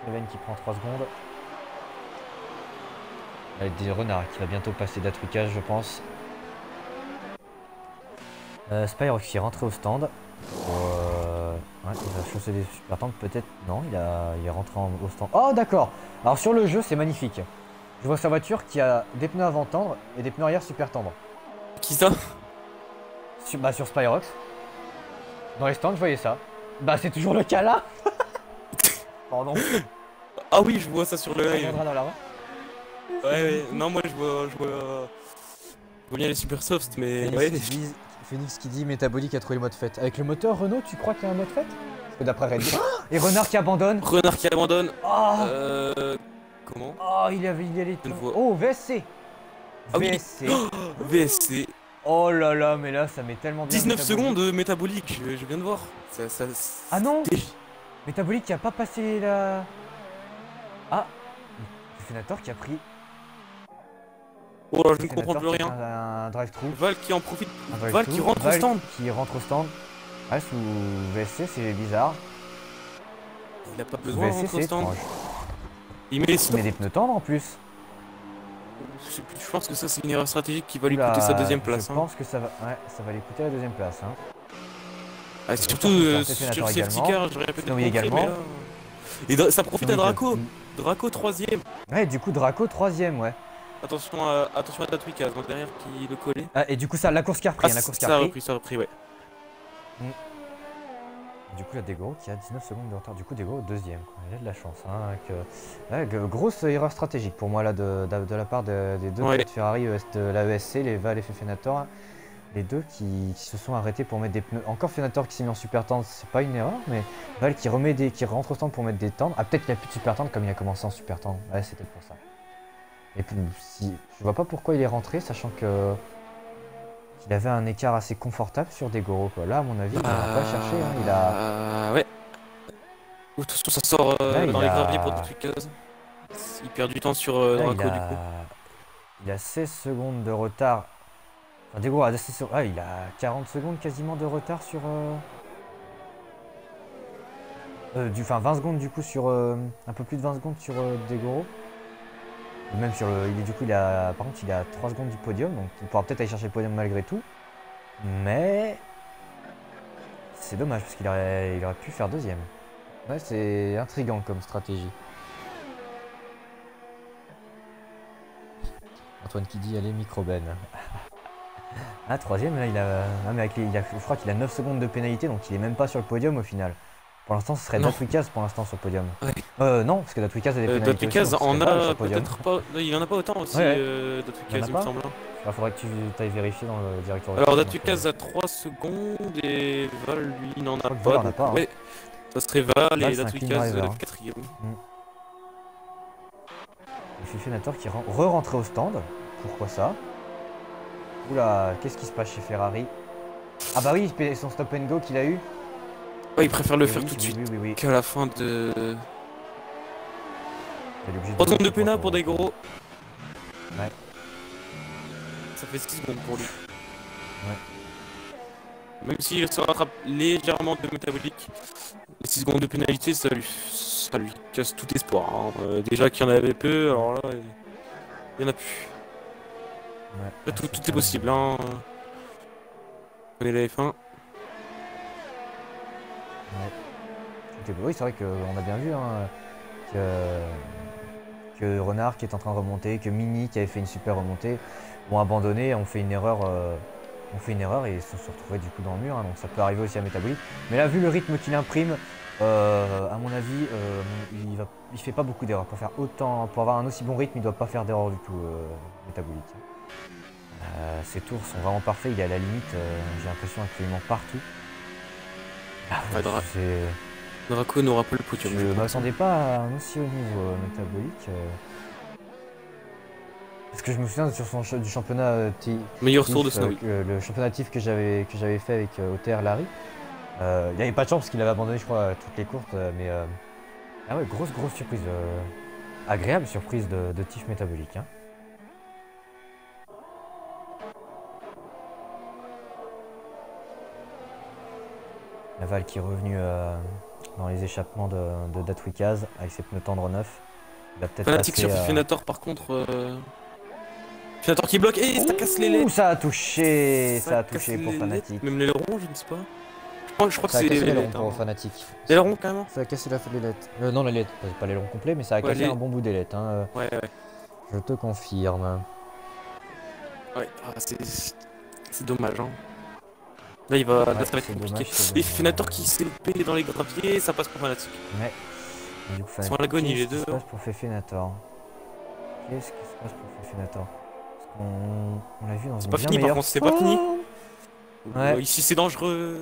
Even qui prend 3 secondes. Avec des renards qui va bientôt passer d'atrucage, je pense. Spyrox qui est rentré au stand. Ouais, il va chausser des super tentes, peut-être. Non, il est rentré au stand. Oh, d'accord. Alors, sur le jeu, c'est magnifique. Je vois sa voiture qui a des pneus avant tendres et des pneus arrière super tendres. Qui ça? Sur Spyrox. Dans les stands, je voyais ça. Bah, c'est toujours le cas là. Pardon. Ah oui, je vois ça sur le On live. reviendra dans la main. Ouais, non, moi je vois bien les super softs, mais Phoenix, ouais. Phoenix qui dit Métabolique a trouvé le mode fête. Avec le moteur Renault, tu crois qu'il y a un mode fête? Parce que d'après Red Bull. Et Renard qui abandonne. Renard qui abandonne. Oh, Comment? oh il y a les Je ne vois. Oh, VSC. Ah oui. VSC. VSC. Oh là là, mais là, ça met tellement bien. 19 Métabolique. secondes métabolique, je viens de voir. Ah non, Métabolique qui a pas passé la... Ah, Fénator qui a pris... Oh là, je ne comprends Fénator plus qui a rien. pris un drive-thru. Val qui en profite. Un drive-thru. Val qui rentre au stand. Qui rentre au stand. Ah, sous VSC, c'est bizarre. Il a pas Sous besoin de VSC, rentrer au c'est stand. étrange. Il met les Il met des pneus tendres en plus. Je pense que ça c'est une erreur stratégique qui va lui Oula, coûter sa deuxième place. Je pense que ça va, ouais, ça va lui coûter la deuxième place. Hein. Ah, surtout sur safety car, j'aurais peut-être Snowy compris, également. mais là... Et ça profite à Snowy Draco. Draco 3ème. Ouais, du coup Draco 3ème, ouais. Attention à Tatwikaz, donc derrière qui le collait. Ah, et du coup ça, la course qui a repris, Ah, la course qui ça a a repris. repris, ouais. Du coup, la Degoro qui a 19 secondes de retard. Du coup, Degoro deuxième. Quoi. Il a de la chance. Hein, ouais, grosse erreur stratégique pour moi là de la part des deux pilotes Ferrari de la ESC, les Val et Fenator. Les deux qui se sont arrêtés pour mettre des pneus. Encore Fenator qui s'est mis en super tendre, c'est pas une erreur, mais Val qui rentre au stand pour mettre des tendres. Ah, peut-être qu'il n'y a plus de super tendre comme il a commencé en super tendre. Ouais, c'est peut-être pour ça. Et puis, je vois pas pourquoi il est rentré, sachant que. Il avait un écart assez confortable sur Degoro quoi. Là à mon avis il n'ira pas chercher hein. Il a... Ouais. De toute façon ça sort là, dans les graviers pour Tatwikaz. Il perd du temps sur Draco du coup. Il a 16 secondes de retard. Enfin Degoro a 16 secondes. Ah il a 40 secondes quasiment de retard sur... Enfin 20 secondes du coup sur... un peu plus de 20 secondes sur Degoro. Même sur le. Du coup, par contre, il a 3 secondes du podium, donc il pourra peut-être aller chercher le podium malgré tout. Mais. C'est dommage, parce qu'il aurait pu faire deuxième. Ouais, c'est intriguant comme stratégie. Antoine qui dit allez, micro-ben. Ah, troisième, là, il a. Ah, mais je crois qu'il a 9 secondes de pénalité, donc il est même pas sur le podium au final. Pour l'instant, ce serait Datwikaz pour l'instant sur le podium. Ouais. Non, parce que Datwikaz a des pénalités. Datwikaz en a peut-être pas. Il en a pas autant aussi, Datwikaz, il me semble. Il faudrait que tu ailles vérifier dans le directoire. Alors Datwikaz a 3 secondes et Val, lui, il n'en a pas. Donc, pas ouais, ça serait Val et Datwikaz le hein. quatrième. Le Fenator qui re-rentrait au stand. Pourquoi ça? Oula, qu'est-ce qui se passe chez Ferrari? Ah bah oui, son stop and go qu'il a eu. Ouais, il préfère le Et faire oui, tout de oui, suite oui, oui, oui. qu'à la fin de... Il est obligé 3 secondes de bloquer pénal pour pour Daigoro. Ouais. Ça fait 6 secondes pour lui. Ouais. Même s'il se rattrape légèrement de métabolique, les 6 secondes de pénalité, ça lui casse tout espoir. Hein. Déjà qu'il y en avait peu, alors là, il y en a plus. Ouais. Après, tout est possible. Hein. On est la F1. Ouais. Oui, c'est vrai qu'on a bien vu hein, que Renard qui est en train de remonter, que Mini qui avait fait une super remontée, ont abandonné, ont fait une erreur et se sont retrouvés du coup dans le mur. Hein, donc ça peut arriver aussi à Métabolique. Mais là, vu le rythme qu'il imprime, à mon avis, il fait pas beaucoup d'erreurs. Pour avoir un aussi bon rythme, il doit pas faire d'erreurs du tout, Métabolique. Ses tours sont vraiment parfaits, il est à la limite, j'ai l'impression absolument partout. Draco n'aura pas le podium. Je m'attendais pas à un aussi haut niveau métabolique. Parce que je me souviens sur du championnat meilleur tour de Snowy. Le championnat TIF que j'avais fait avec Otter Larry. Il n'avait pas de chance parce qu'il avait abandonné je crois toutes les courses. Ah ouais, grosse surprise. Agréable surprise de TIF métabolique. Hein. Laval qui est revenu dans les échappements de Datwikaz avec ses pneus tendres neufs. Il va peut-être Fanatic sur Fenator par contre. Fenator qui bloque et ça casse les lettres. Ça a touché pour Fanatic. Même l'aileron, je ne sais pas. Je crois que ça a c'est cassé l'aileron pour Fanatic. L'aileron carrément. Ça a cassé les lettres. Non, les lettres, pas l'aileron complet, mais ça a cassé un bon bout des lettres. Hein. Ouais. Je te confirme. Ouais, c'est dommage. Hein. Là, il va. Là, ça va être compliqué. Et Fenator qui s'est loupé dans les graviers, ça passe pour Fanatic. Ouais. Du coup, Fanatic. L'agonie, les deux. Qu'est-ce qui se passe pour Fenator? Qu'est-ce qui se passe pour Fenator? On l'a vu dans une pas fini, meilleure... par contre, c'est pas fini. Ouais. Ici, c'est dangereux.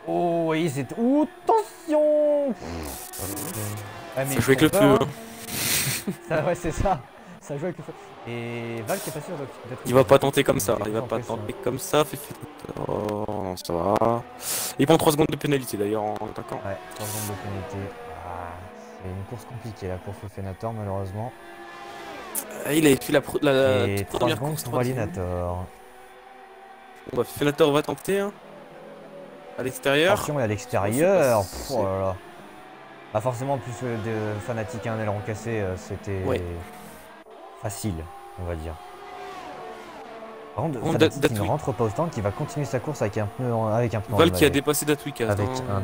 Oh, oui, c'est. Oh, attention! Ouais, mais ça joue avec le feu. Hein. Ouais, c'est ça. Ça joue avec le feu. Et Val qui est passé sur il va pas tenter comme ça. Il va pas tenter comme ça. Oh, non, ça va. Il prend 3 secondes de pénalité d'ailleurs en attaquant. Ouais, 3 secondes de pénalité. C'est une course compliquée là pour Fefenator malheureusement. Il a fait la première course pour Alinator. Bon bah Fefenator va tenter. Hein. À l'extérieur. Attention, à l'extérieur. Oh là là. Bah forcément, plus de Fanatic et un aileron cassé, c'était facile, on va dire. Par contre, Fanatic qui ne rentre pas au stand, qui va continuer sa course avec un pneu Val qui a dépassé Datwikaz. Avec un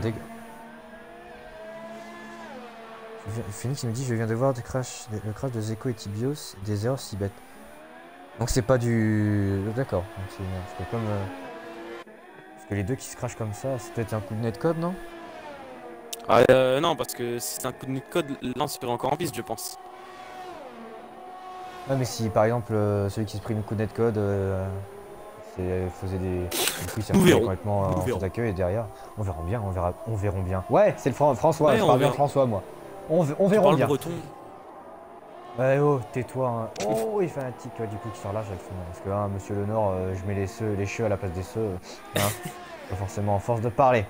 Phoenix me dit je viens de voir le crash de Zeko et Tibios, des erreurs si bêtes. Donc c'est pas du... D'accord, c'est comme... Parce que les deux qui se crashent comme ça, c'est peut-être un coup de netcode, non? Non, parce que si c'est un coup de netcode, là on serait encore en piste, je pense. Ouais, mais si par exemple celui qui se prit une coup de netcode faisait des... Nous verrons. Complètement en tout accueil et derrière, on verra bien, on verra bien. Ouais, c'est le François, je parle bien François moi. On verra bien. Breton. Ouais, oh, tais-toi. Hein. Oh, il est fanatique, du coup, qui sort large avec son... Parce que, hein, monsieur Le Nord, je mets les cheux à la place des ceux. Hein. Pas forcément en force de parler.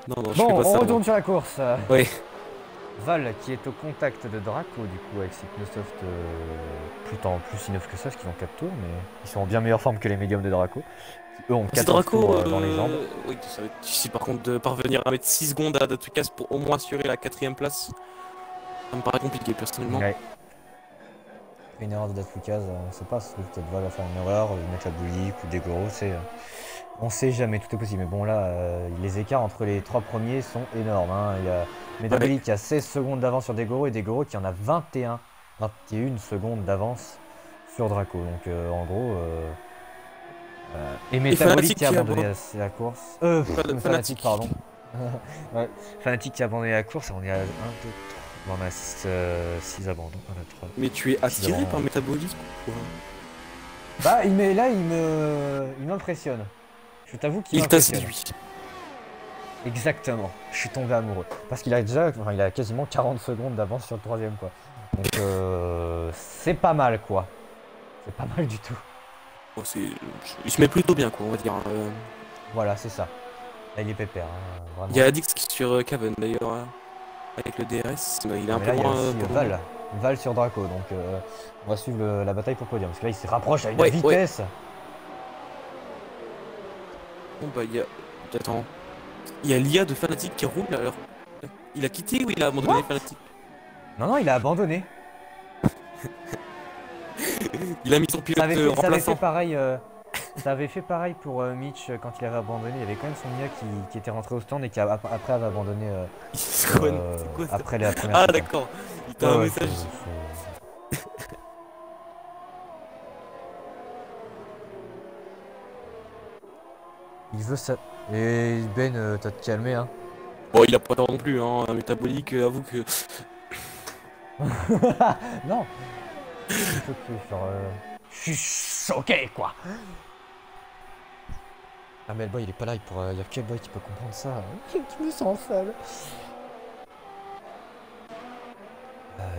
Non, bon, on retourne sur la course. Oui. Val qui est au contact de Draco, du coup, avec ses pneus soft plus si neufs que ça, parce qu'ils ont 4 tours, mais ils sont en bien meilleure forme que les médiums de Draco. Qui, eux, ont 4 tours dans les jambes. Oui, ça va être difficile par contre de parvenir à mettre 6 secondes à Datwikaz pour au moins assurer la 4ème place. Ça me paraît compliqué personnellement. Ouais. Une erreur de Datwikaz, on sait pas, peut-être Val va faire une erreur, mettre la bouillie ou des gros, on sait jamais, tout est possible. Mais bon là, les écarts entre les 3 premiers sont énormes. Hein. Il y a Medabeli qui a 16 secondes d'avance sur Degoro et Degoro qui en a 21 secondes d'avance sur Draco. Donc en gros... et Métabolique qui a abandonné la course. Fanatic, pardon. Ouais, Fanatic qui a abandonné la course, on est à 1, 2, 3. Bon, on a 6 abandons. 1, 2, 3. Mais tu es attiré par Métabolique ou quoi? Bah, il m'impressionne. Je t'avoue qu'il m'impressionne. Il t'a séduit. Exactement. Je suis tombé amoureux. Parce qu'il a il a quasiment 40 secondes d'avance sur le 3ème, quoi. Donc, c'est pas mal, quoi. C'est pas mal du tout. Bon, il se met plutôt bien, quoi, on va dire. Voilà, c'est ça. Là, il est pépère, hein, vraiment. Il y a Adix qui est sur Caven d'ailleurs, avec le DRS. Bah, il est un Mais peu là, il y a loin aussi pour le moment. Val. Val sur Draco, donc on va suivre la bataille pour le podium. Parce que là, il se rapproche à une Ouais, ouais. vitesse. Bon bah il y a. Attends. Il y a l'IA de Fnatic qui roule alors. Il a quitté ou il a abandonné What? Fnatic? Non, non, il a abandonné. Il a mis son pilote Ça avait fait remplaçant. pareil. Ça avait fait pareil pour Mitch quand il avait abandonné. Il y avait quand même son IA qui était rentré au stand et qui après avait abandonné C'est quoi ça? après la première Ah chicane. d'accord. Il t'a Ouais, un ouais, message. il veut ça. Et Ben, t'as te calmé, hein. Bon il a pas tort non plus hein. Un métabolique, avoue que. Non, je suis choqué sur. Je suis choqué, quoi. Ah, mais le boy, il est pas là. Il y a quel boy qui peut comprendre ça? Je me sens seul.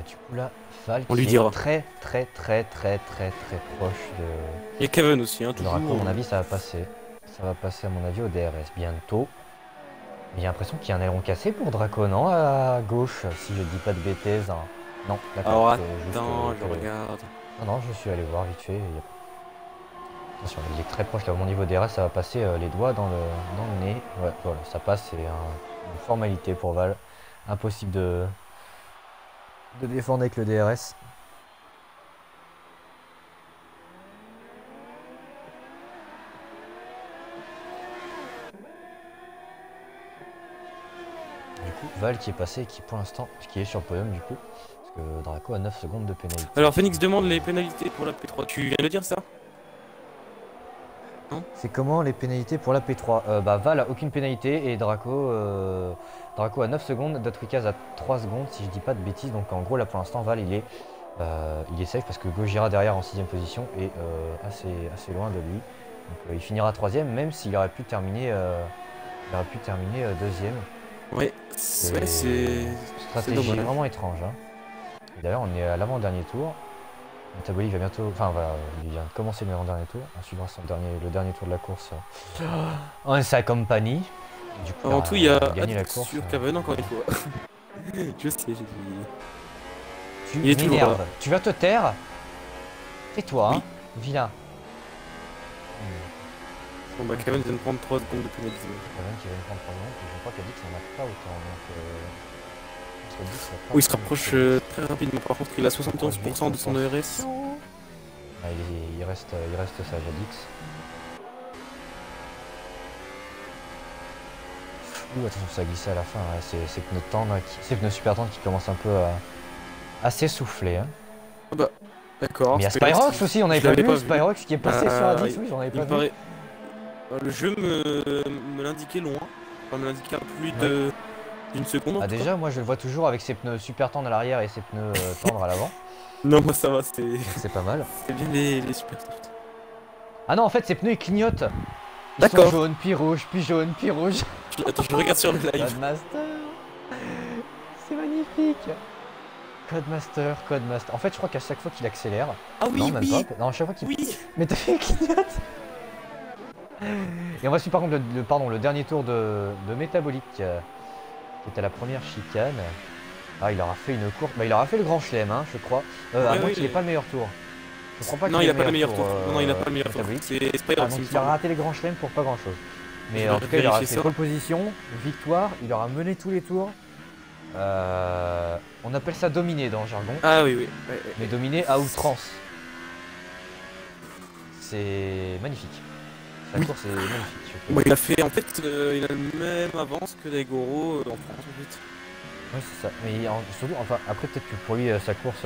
Du coup, là, Val On lui qui dira. est très proche de. Il y a Caven aussi hein, Draco, à toujours. mon avis, ça va passer. Ça va passer, à mon avis, au DRS bientôt. J'ai l'impression qu'il y a un aileron cassé pour Draco, non? À gauche, si je dis pas de bêtises, hein. Non, d'accord, Alors c'est juste attends, je que... regarde. Non, non, je suis allé voir vite fait. Attention, il est très proche, là, au niveau DRS, ça va passer les doigts dans le nez. Ouais, voilà, ça passe, c'est une formalité pour Val. Impossible de défendre avec le DRS. Du coup, Val qui est passé et qui pour l'instant, qui est sur le podium du coup, parce que Draco a 9 secondes de pénalité. Alors Phoenix demande les pénalités pour la P3. Tu viens de dire ça? C'est comment les pénalités pour la P3? Bah Val a aucune pénalité et Draco, Draco a 9 secondes, Datwikaz a 3 secondes si je dis pas de bêtises. Donc en gros là pour l'instant Val il est safe parce que Gojira derrière en 6ème position est assez loin de lui. Donc il finira 3ème même s'il aurait pu terminer, deuxième. Ouais, C'est c'est stratégie dommage. vraiment étrange, hein. Et d'ailleurs on est à l'avant-dernier tour. Metabolic va bientôt, enfin voilà, il vient de commencer le dernier tour, on suivra le dernier tour de la course en sa compagnie. Du coup, Avant tout, il y a gagné la Adix course. sur Caven encore une fois. Je sais, j'ai dit. Tu Il est toujours là. m'énerves, tu vas te taire. Tais-toi, Oui. hein, vilain. Bon bah Caven vient de prendre 3 secondes de pénalité. Kevin qui va me prendre 3 secondes, et je crois qu'Adix n'en a pas autant, donc parce qu'Adix n'a pas Oui, il se autant de rapproche pénalité. très rapidement. Par contre, il a 71% de son ERS. Ah, il reste sage, Adix. Ouh, attention, ça a glissé à la fin, hein. Ces pneus tendres, ces pneus super tendres qui commencent un peu à s'essouffler, hein. Ah bah, d'accord. Mais il y a Spyrox aussi, on avait je pas l'avais vu pas vu. Spyrox qui est passé sur Adix, oui, j'en avais Il pas me vu. paraît. Le jeu me l'indiquait loin. Enfin, me l'indiquait à plus Ouais. d'une seconde. En Ah tout cas. déjà, moi je le vois toujours avec ses pneus super tendres à l'arrière et ses pneus tendres à l'avant. Non, moi ça va, Donc c'est pas mal. c'est bien les super soft. Ah non, en fait, ses pneus ils clignotent. Ils sont D'accord. jaunes, puis rouges, puis jaunes, puis rouges. Attends, je regarde sur le live. Codemaster. C'est magnifique. Codemaster. En fait, je crois qu'à chaque fois qu'il accélère. Ah oui, Non, même oui, pas. Non, à chaque fois qu'il. oui. Mais t'as fait une clignote. Et on va suivre par contre le dernier tour de Métabolique qui est à la première chicane. Ah, il aura fait une course. Bah, il aura fait le grand chelem, hein, je crois. À Ouais, moins oui, qu'il ait pas le meilleur tour. Je crois pas non, qu'il il ait a pas le meilleur tour. Non, il a euh, pas le meilleur tour. Métabolique. C'est Ah, Spyrox, donc il me il a semble. raté les grands chelems pour pas grand chose. Mais Je en vais tout cas, il aura vérifier fait ça. pole position, victoire, il aura mené tous les tours. On appelle ça dominer dans le jargon, Ah oui, oui. Ouais, ouais. mais dominer à outrance. C'est magnifique. Sa Oui. course est magnifique. Je Bon, trouve. il a fait, en fait, il a le même avance que Daigoro en France, en fait. Ouais, c'est ça. Mais surtout, enfin, après, peut-être que pour lui, sa course,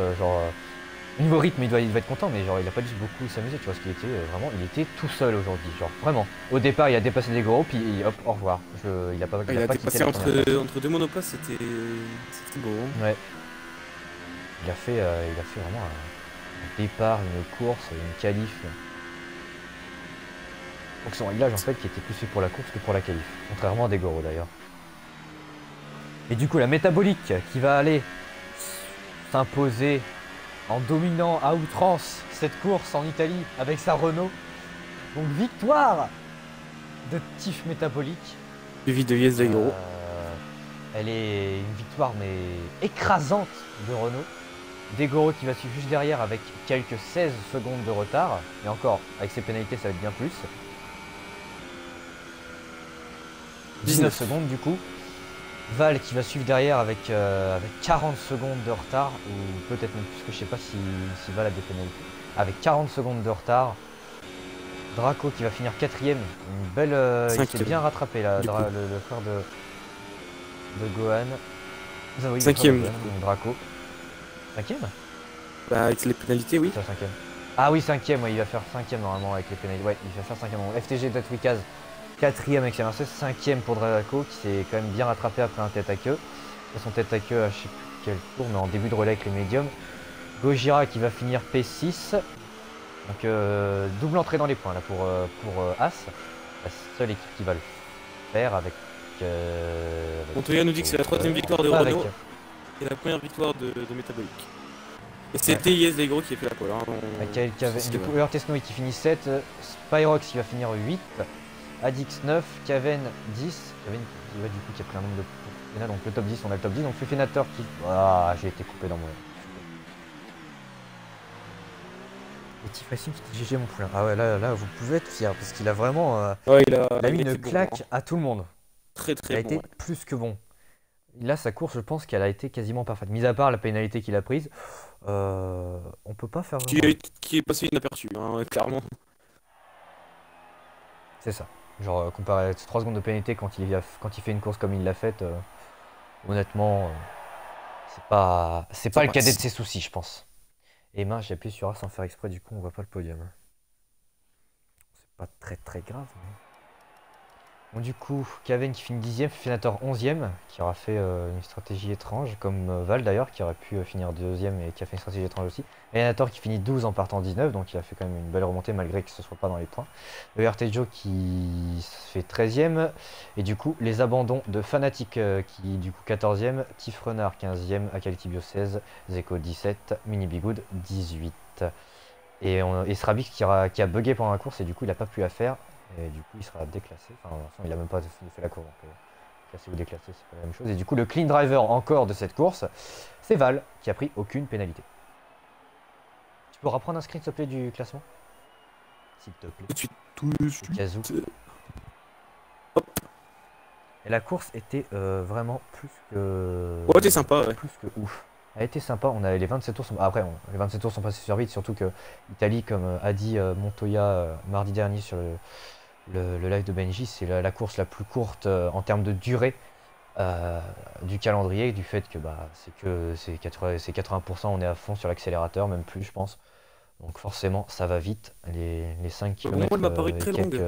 niveau rythme, il va être content, mais genre, il a pas dû beaucoup s'amuser, tu vois, ce qu'il était vraiment, il était tout seul aujourd'hui, genre, vraiment. Au départ, il a dépassé les gros, puis hop, au revoir. Il a pas Il a quitté dépassé la première place. entre deux monoplaces, c'était beau. Hein. Ouais. Il a fait vraiment un départ, une course, une qualif. Donc son réglage en fait qui était plus fait pour la course que pour la qualif, contrairement à Degoro d'ailleurs. Et du coup la métabolique qui va aller s'imposer en dominant à outrance cette course en Italie avec sa Renault. Donc victoire de Tif Métabolique. Suivi de Yes Daigoro. Elle est une victoire mais écrasante de Renault. Daigoro qui va suivre juste derrière avec quelques 16 secondes de retard. Et encore, avec ses pénalités, ça va être bien plus. 19 secondes du coup. Val qui va suivre derrière avec 40 secondes de retard. Ou peut-être même plus, que je sais pas si Val a des pénalités. Avec 40 secondes de retard. Draco qui va finir 4ème. Une belle. Il s'est bien rattrapé là, le frère de Gohan. Oui, 5ème. Draco. 5ème? Bah, avec les pénalités, oui. 5ème. Ah oui, 5ème, ouais, il va faire 5ème normalement avec les pénalités. Ouais, il va faire 5ème. FTG Datwikaz, 4ème avec sa Mercedes, 5ème pour Draco qui s'est quand même bien rattrapé après un tête à queue. Son tête à queue à je sais plus quel tour, mais en début de relais avec les médiums. Gojira qui va finir P6. Donc double entrée dans les points là pour As. La seule équipe qui va le faire avec. Montoya nous dit que c'est la 3ème victoire de Renault et la première victoire de Métabolique. Et c'était Yes Daigoro qui a fait la pole. Du coup, Eurtesnoy qui finit 7, Spyrox qui va finir 8, Adix 9, Kaven 10. Kaven du coup qui a pris un nombre de. Donc le top 10, on a le top 10. Donc Fufenator qui. Ah, j'ai été coupé dans mon. Et Tifacine qui dit GG mon poulain. Ah ouais, là vous pouvez être fier parce qu'il a vraiment. Ouais, il a mis une claque à tout le monde. Très il a été plus que bon. Là, sa course, je pense qu'elle a été quasiment parfaite. Mis à part la pénalité qu'il a prise, on peut pas faire. Qui est passé inaperçu, hein, clairement. C'est ça. Genre, comparé à 3 secondes de pénalité quand il fait une course comme il l'a faite, honnêtement, c'est pas le cadet de ses soucis, je pense. Et mince, j'ai appuyé sur A sans faire exprès, du coup, on voit pas le podium. C'est pas très grave. Mais... Bon, du coup, Kaven qui finit 10ème, Fufenator 11ème, qui aura fait une stratégie étrange, comme Val d'ailleurs, qui aurait pu finir 2ème et qui a fait une stratégie étrange aussi. Elenator qui finit 12 en partant 19, donc il a fait quand même une belle remontée malgré que ce soit pas dans les points. Le RTJO qui fait 13ème, et du coup, les abandons de Fnatic qui du coup 14ème, Tif Renard 15ème, Akaltibio 16, Zeko 17, Mini Bigood 18. Et Srabix qui a bugué pendant la course et du coup il n'a pas pu la faire. Et du coup il sera déclassé, enfin il a même pas fait la course, donc classé ou déclassé c'est pas la même chose. Et du coup le clean driver encore de cette course, c'est Val qui a pris aucune pénalité. Tu peux reprendre un screen s'il te plaît du classement? S'il te plaît. Tout de suite. Kazoo. Et la course était vraiment plus que... Ouais, c'était sympa, ouais. Plus que ouf. Elle était sympa, on a les 27 tours sont... Après, les 27 tours sont passés sur vite, surtout que Italie, comme a dit Montoya mardi dernier sur le live de Benji, c'est la course la plus courte en termes de durée du calendrier, du fait que c'est 80%, on est à fond sur l'accélérateur, même plus je pense. Donc forcément ça va vite, les 5 km. Moi elle m'a paru très longue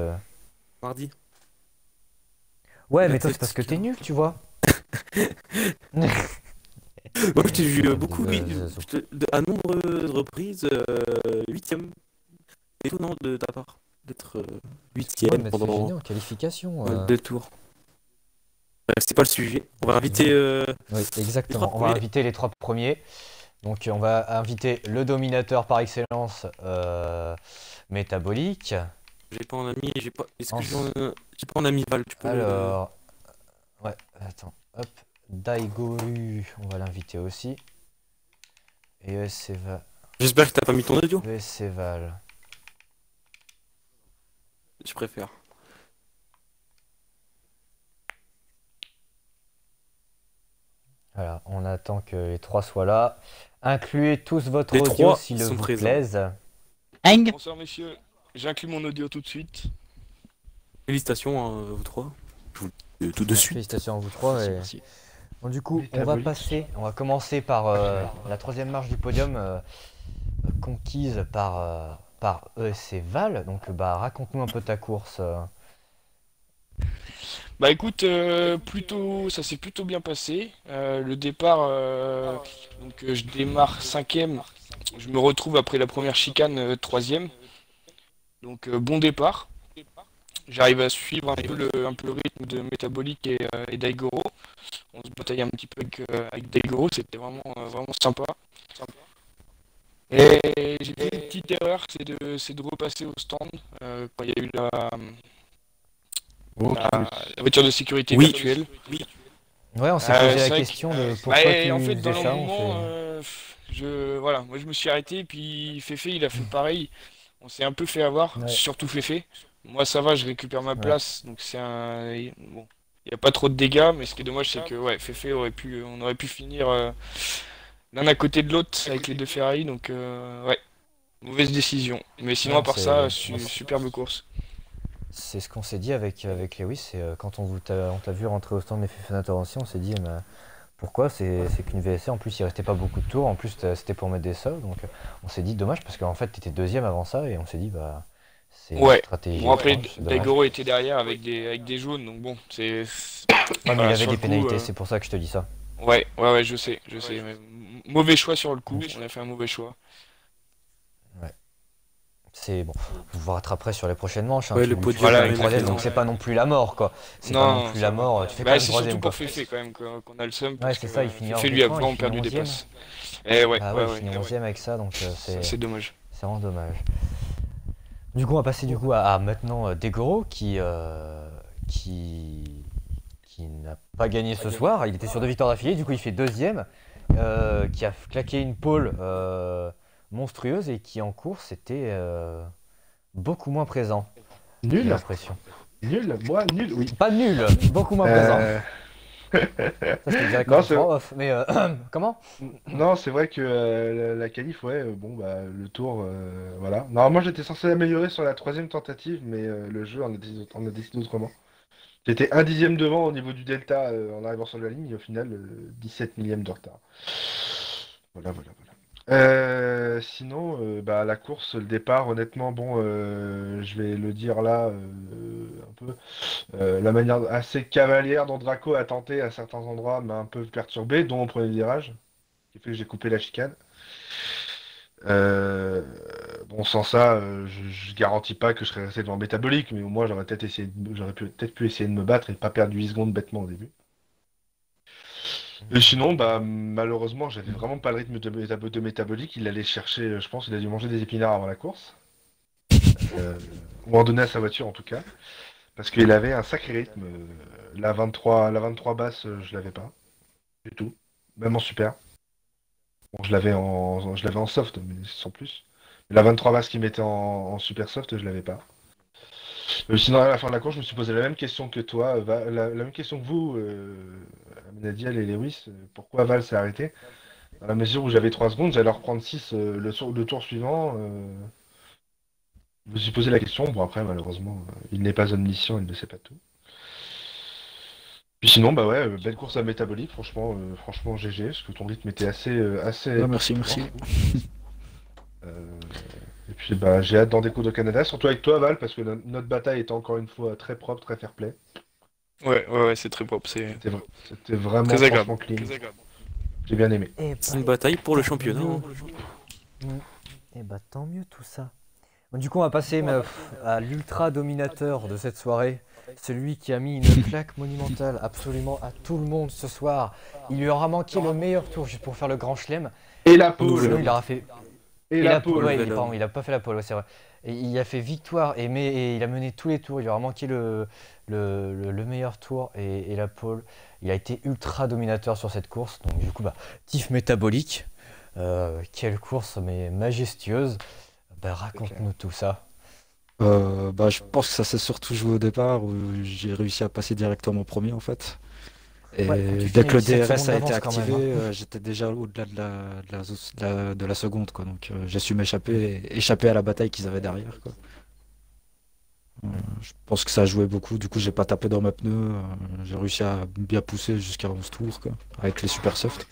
mardi. Ouais mais toi c'est parce que t'es nul tu vois. Moi je t'ai vu beaucoup à nombreuses reprises 8ème. Étonnant de ta part d'être 8ème pendant en qualification. 2 tours. C'est pas le sujet. On va inviter oui, exactement. On va inviter les 3 premiers. Donc on va inviter le dominateur par excellence métabolique. J'ai pas en ami, j'ai pas. Est-ce que j'ai pas en ami Val, tu peux. Alors. Ouais, attends. Hop. Daigoru, on va l'inviter aussi. Et ESCVal. J'espère que t'as pas mis ton audio. ESCVal. Je préfère. Voilà, on attend que les 3 soient là. Incluez tous votre audio s'il vous plaise. Bonsoir messieurs, j'inclus mon audio tout de suite. Félicitations à vous 3. Tout de suite. Félicitations à vous 3. Merci. Bon, du coup, on va commencer par la 3ème marche du podium conquise par ESCVal. Donc raconte-nous un peu ta course. Bah écoute, ça s'est plutôt bien passé. Le départ, donc je démarre 5ème, je me retrouve après la première chicane 3ème. Donc bon départ. J'arrive à suivre un peu le rythme de Métabolique et Daigoro. On se bataille un petit peu avec Daigoro, c'était vraiment sympa. Et j'ai fait une petite erreur, c'est de repasser au stand quand il y a eu Ok. la voiture de sécurité Oui. virtuelle. Ouais, on s'est Euh, posé c'est la vrai question de Bah, pourquoi tu en fait, dans faisais ça. l'engouement, voilà, moi je me suis arrêté, puis Féfé, il a fait pareil. On s'est un peu fait avoir, Ouais, surtout Féfé. Moi, ça va, je récupère ma ouais. place, donc c'est un. Bon, il n'y a pas trop de dégâts, mais ce qui est dommage, c'est que ouais, Féfé on aurait pu finir l'un à côté de l'autre avec les deux Ferrari, donc ouais, mauvaise décision. Mais sinon, à Non, part ça, moi, superbe course. c'est ce qu'on s'est dit avec Lewis. C'est quand on t'a vu rentrer au stand des FIFA aussi, on s'est dit, mais pourquoi c'est qu'une VSC. En plus, il restait pas beaucoup de tours. En plus, c'était pour mettre des subs. Donc, on s'est dit, dommage, parce qu'en fait, tu étais deuxième avant ça. Et on s'est dit, bah, c'est Ouais. stratégie Bon, après, étrange, c'est dommage. Daigoro était derrière avec des jaunes, donc bon, Ouais, mais il voilà, avait sur des le coup. pénalités, c'est pour ça que je te dis ça. Ouais, je sais. Mais mauvais choix sur le coup, on a fait un mauvais choix. Ouais. C'est bon. Vous vous rattraperez sur les prochaines manches. Hein. Ouais, Tu, le tu podium Voilà, finis l'année troisième, exactement. donc c'est pas non plus la mort, quoi. C'est pas non Non, plus ça la va. mort. Tu fais quand Bah, même c'est surtout troisième, pour quoi. Féfé quand même qu'on a le seum, Ouais, parce que c'est ça. Il finit hors Féfé des lui a points, il vraiment finit perdu des 11e. places. Eh ouais, Bah ouais, il finit 11e avec ça, donc Ça, c'est dommage. c'est vraiment dommage. Du coup, on va passer du coup à maintenant Degoro qui, qui n'a pas gagné ce soir. Il était sur 2 victoires d'affilée, du coup il fait deuxième, qui a claqué une pole monstrueuse et qui en course était beaucoup moins présent, j'ai Nul? l'impression. Nul? Moi, nul, oui. Pas nul, beaucoup moins présent. Euh, Ça je te dirais quand Non, on sera en off, mais comment? non, c'est vrai que la qualif, ouais, bon, bah, le tour, voilà. Normalement, j'étais censé l'améliorer sur la troisième tentative, mais le jeu en a décidé autrement. J'étais un dixième devant au niveau du delta en arrivant sur la ligne, et au final, 17 millième de retard. Voilà. Sinon, bah, la course, le départ, honnêtement, bon, je vais le dire là, un peu. La manière assez cavalière dont Draco a tenté à certains endroits m'a un peu perturbé, dont au premier virage, qui fait que j'ai coupé la chicane. Euh, bon, sans ça, je garantis pas que je serais resté devant métabolique, mais au moins j'aurais peut-être pu essayer de me battre et pas perdre 8 secondes bêtement au début. Et sinon, bah malheureusement, j'avais vraiment pas le rythme de métabolique. Il allait chercher, je pense, il a dû manger des épinards avant la course, euh, ou en donner à sa voiture en tout cas, parce qu'il avait un sacré rythme. La 23 basse, je l'avais pas du tout, même en super. Bon, je l'avais en soft, mais sans plus. Mais la 23 basse qu'il mettait en super soft, je l'avais pas. Sinon, à la fin de la course, je me suis posé la même question que toi, la même question que vous, Amenadiel et Lewis. Pourquoi Val s'est arrêté? Dans la mesure où j'avais 3 secondes, j'allais en reprendre 6 le tour suivant. Je me suis posé la question. Bon, après, malheureusement, il n'est pas omniscient, il ne sait pas tout. Puis sinon, bah ouais, belle course à métabolique, franchement GG, parce que ton rythme était assez Ouais, merci. Euh, et puis bah j'ai hâte d'en découdre au Canada, surtout avec toi Val, parce que notre bataille était encore une fois très propre, très fair play. Ouais, c'est très propre, c'est C'était vraiment très agréable. franchement clean. J'ai bien aimé. Et C'est une bataille pour le championnat. mieux. Hein. Et bah tant mieux tout ça. Bon, du coup, on va passer à l'ultra dominateur de cette soirée. Celui qui a mis une claque monumentale absolument à tout le monde ce soir. Il lui aura manqué le meilleur tour juste pour faire le grand chelem. Et la Sinon, pole. il aura fait. Et la pole. Ouais, Venom. pardon, il a pas fait la pole, ouais, c'est vrai. Et il a fait victoire et il a mené tous les tours. Il lui aura manqué le meilleur tour et la pole. Il a été ultra dominateur sur cette course. Donc du coup, bah, tif métabolique. Quelle course mais majestueuse. Bah, raconte-nous tout ça. Bah, je pense que ça s'est surtout joué au départ où j'ai réussi à passer directement premier en fait. Et Ouais, quand tu dès finis que le 17 DRS a secondes été d'avance quand activé, même, hein. j'étais déjà au-delà de la seconde quoi. Donc j'ai su m'échapper et échapper à la bataille qu'ils avaient derrière quoi. Je pense que ça a joué beaucoup. Du coup, j'ai pas tapé dans mes pneus. J'ai réussi à bien pousser jusqu'à 11 tours quoi, avec les super soft.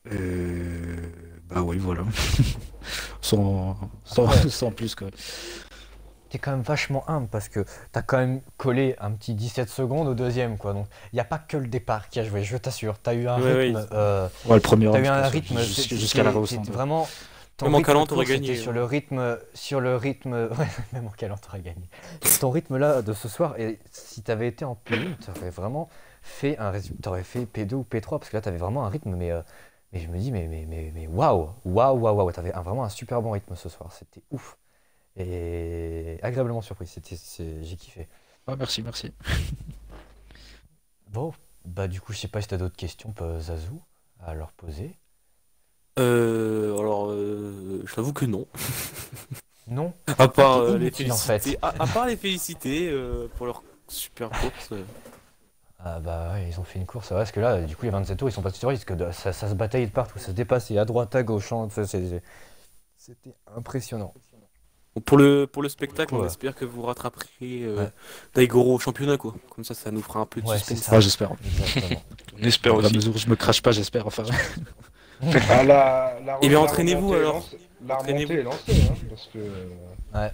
Et bah oui, voilà. Après, Sans plus quoi. t'es quand même vachement humble parce que t'as quand même collé un petit 17 secondes au deuxième, quoi. Donc, il n'y a pas que le départ qui a joué, je t'assure. T'as eu un Ouais, rythme. Ouais, le premier T'as round, eu je un pense, rythme. jusqu'à l'arrêt au C'était centre. vraiment. Ton Même en rythme calant, de t'aurais course, gagné. c'était sur le rythme. Ouais, même en calant, t'aurais gagné. Ton rythme là de ce soir, et si t'avais été en P1, t'aurais vraiment fait un résultat. T'aurais fait P2 ou P3 parce que là, t'avais vraiment un rythme, mais je me dis, mais waouh, t'avais vraiment un super bon rythme ce soir. C'était ouf. Et agréablement surpris, j'ai kiffé. Ah, merci, merci. Bon, bah du coup, je sais pas si t'as d'autres questions, Zazou, à leur poser. Alors, je t'avoue que non. Non? À part T'es les inutile en féliciter, fait. à part les féliciter pour leur super course. Ah bah ouais, ils ont fait une course, ouais, parce que là, du coup, les 27 tours, ils sont passés sur risque, ça se bataillait de partout, ça se dépassait à droite, à gauche, hein, c'était impressionnant. Bon, pour le Du spectacle, coup, on espère que vous rattraperez ouais. Daigoro au championnat, quoi. Comme ça nous fera un peu de Ouais, c'est suspense. ça. Ah, j'espère. Exactement. On espère Dans la aussi. mesure où je me crache pas, j'espère. Enfin, Ah, Eh bien, la entraînez-vous, remontée est alors. lancée- La Entraînez-vous. remontée est lancée, hein, parce que... Ouais.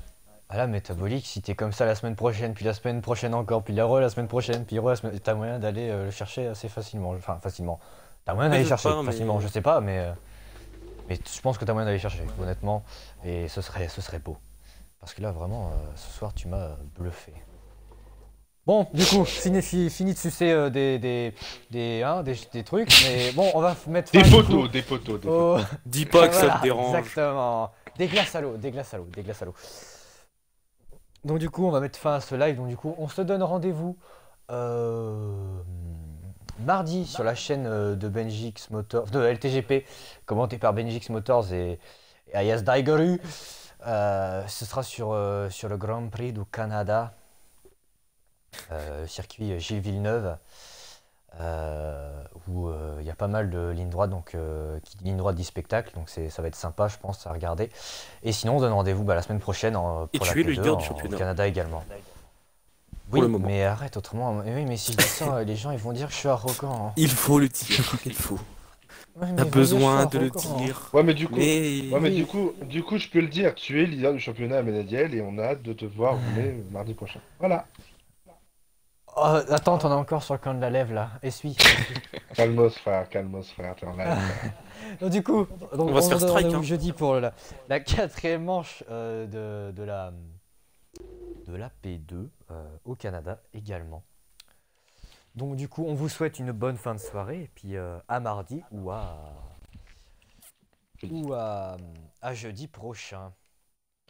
Ah là, métabolique, si t'es comme ça la semaine prochaine, puis la semaine prochaine encore, puis la semaine prochaine, puis la semaine... T'as moyen d'aller le chercher assez facilement. Enfin, facilement. T'as moyen d'aller Peut-être chercher, pas, mais- facilement, je sais pas, mais je pense que t'as moyen d'aller chercher, honnêtement. Et ce serait beau. Parce que là, vraiment, ce soir, tu m'as bluffé. Bon, du coup, fini de sucer des trucs, mais bon, on va mettre fin Des du poteaux, coup, des poteaux, des au- poteaux. Dis pas que ça Voilà, te dérange. exactement. Des glaces à l'eau, des glaces à l'eau, des glaces à l'eau. Donc du coup, on va mettre fin à ce live. Donc du coup, on se donne rendez-vous mardi sur la chaîne de Benjix Motors, de LTGP, commenté par Benjix Motors et Ayas Daigaru. Ce sera sur le Grand Prix du Canada, circuit Gilles Villeneuve. Où il y a pas mal de lignes droites, donc qui dit ligne droite dit spectacle, donc ça va être sympa, je pense, à regarder. Et sinon, on donne rendez-vous la semaine prochaine Et pour la tu es le P2 leader du au championnat. Canada également. Pour Oui, le moment. mais arrête autrement. Oui, mais si je dis ça, les gens ils vont dire que je suis arrogant, hein. Il faut le dire, il faut. Ouais, mais T'as ils vont dire que je suis besoin de le arrogant, hein. dire. Ouais, mais du coup... Mais Ouais, mais Oui. du coup, je peux le dire, tu es leader du championnat à Ménadiel et on a hâte de te voir rouler mardi prochain. Voilà. Oh, attends, t'en as encore sur le coin de la lèvre là. Essuie. Calmos, frère, t'es en live. Donc, du coup, donc, on va se se faire donne strike. rendez-vous Hein. jeudi pour la quatrième manche de la P2 au Canada également. Donc du coup, on vous souhaite une bonne fin de soirée et puis à mardi ou à jeudi prochain.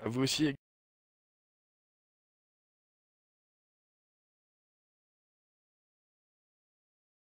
À vous aussi.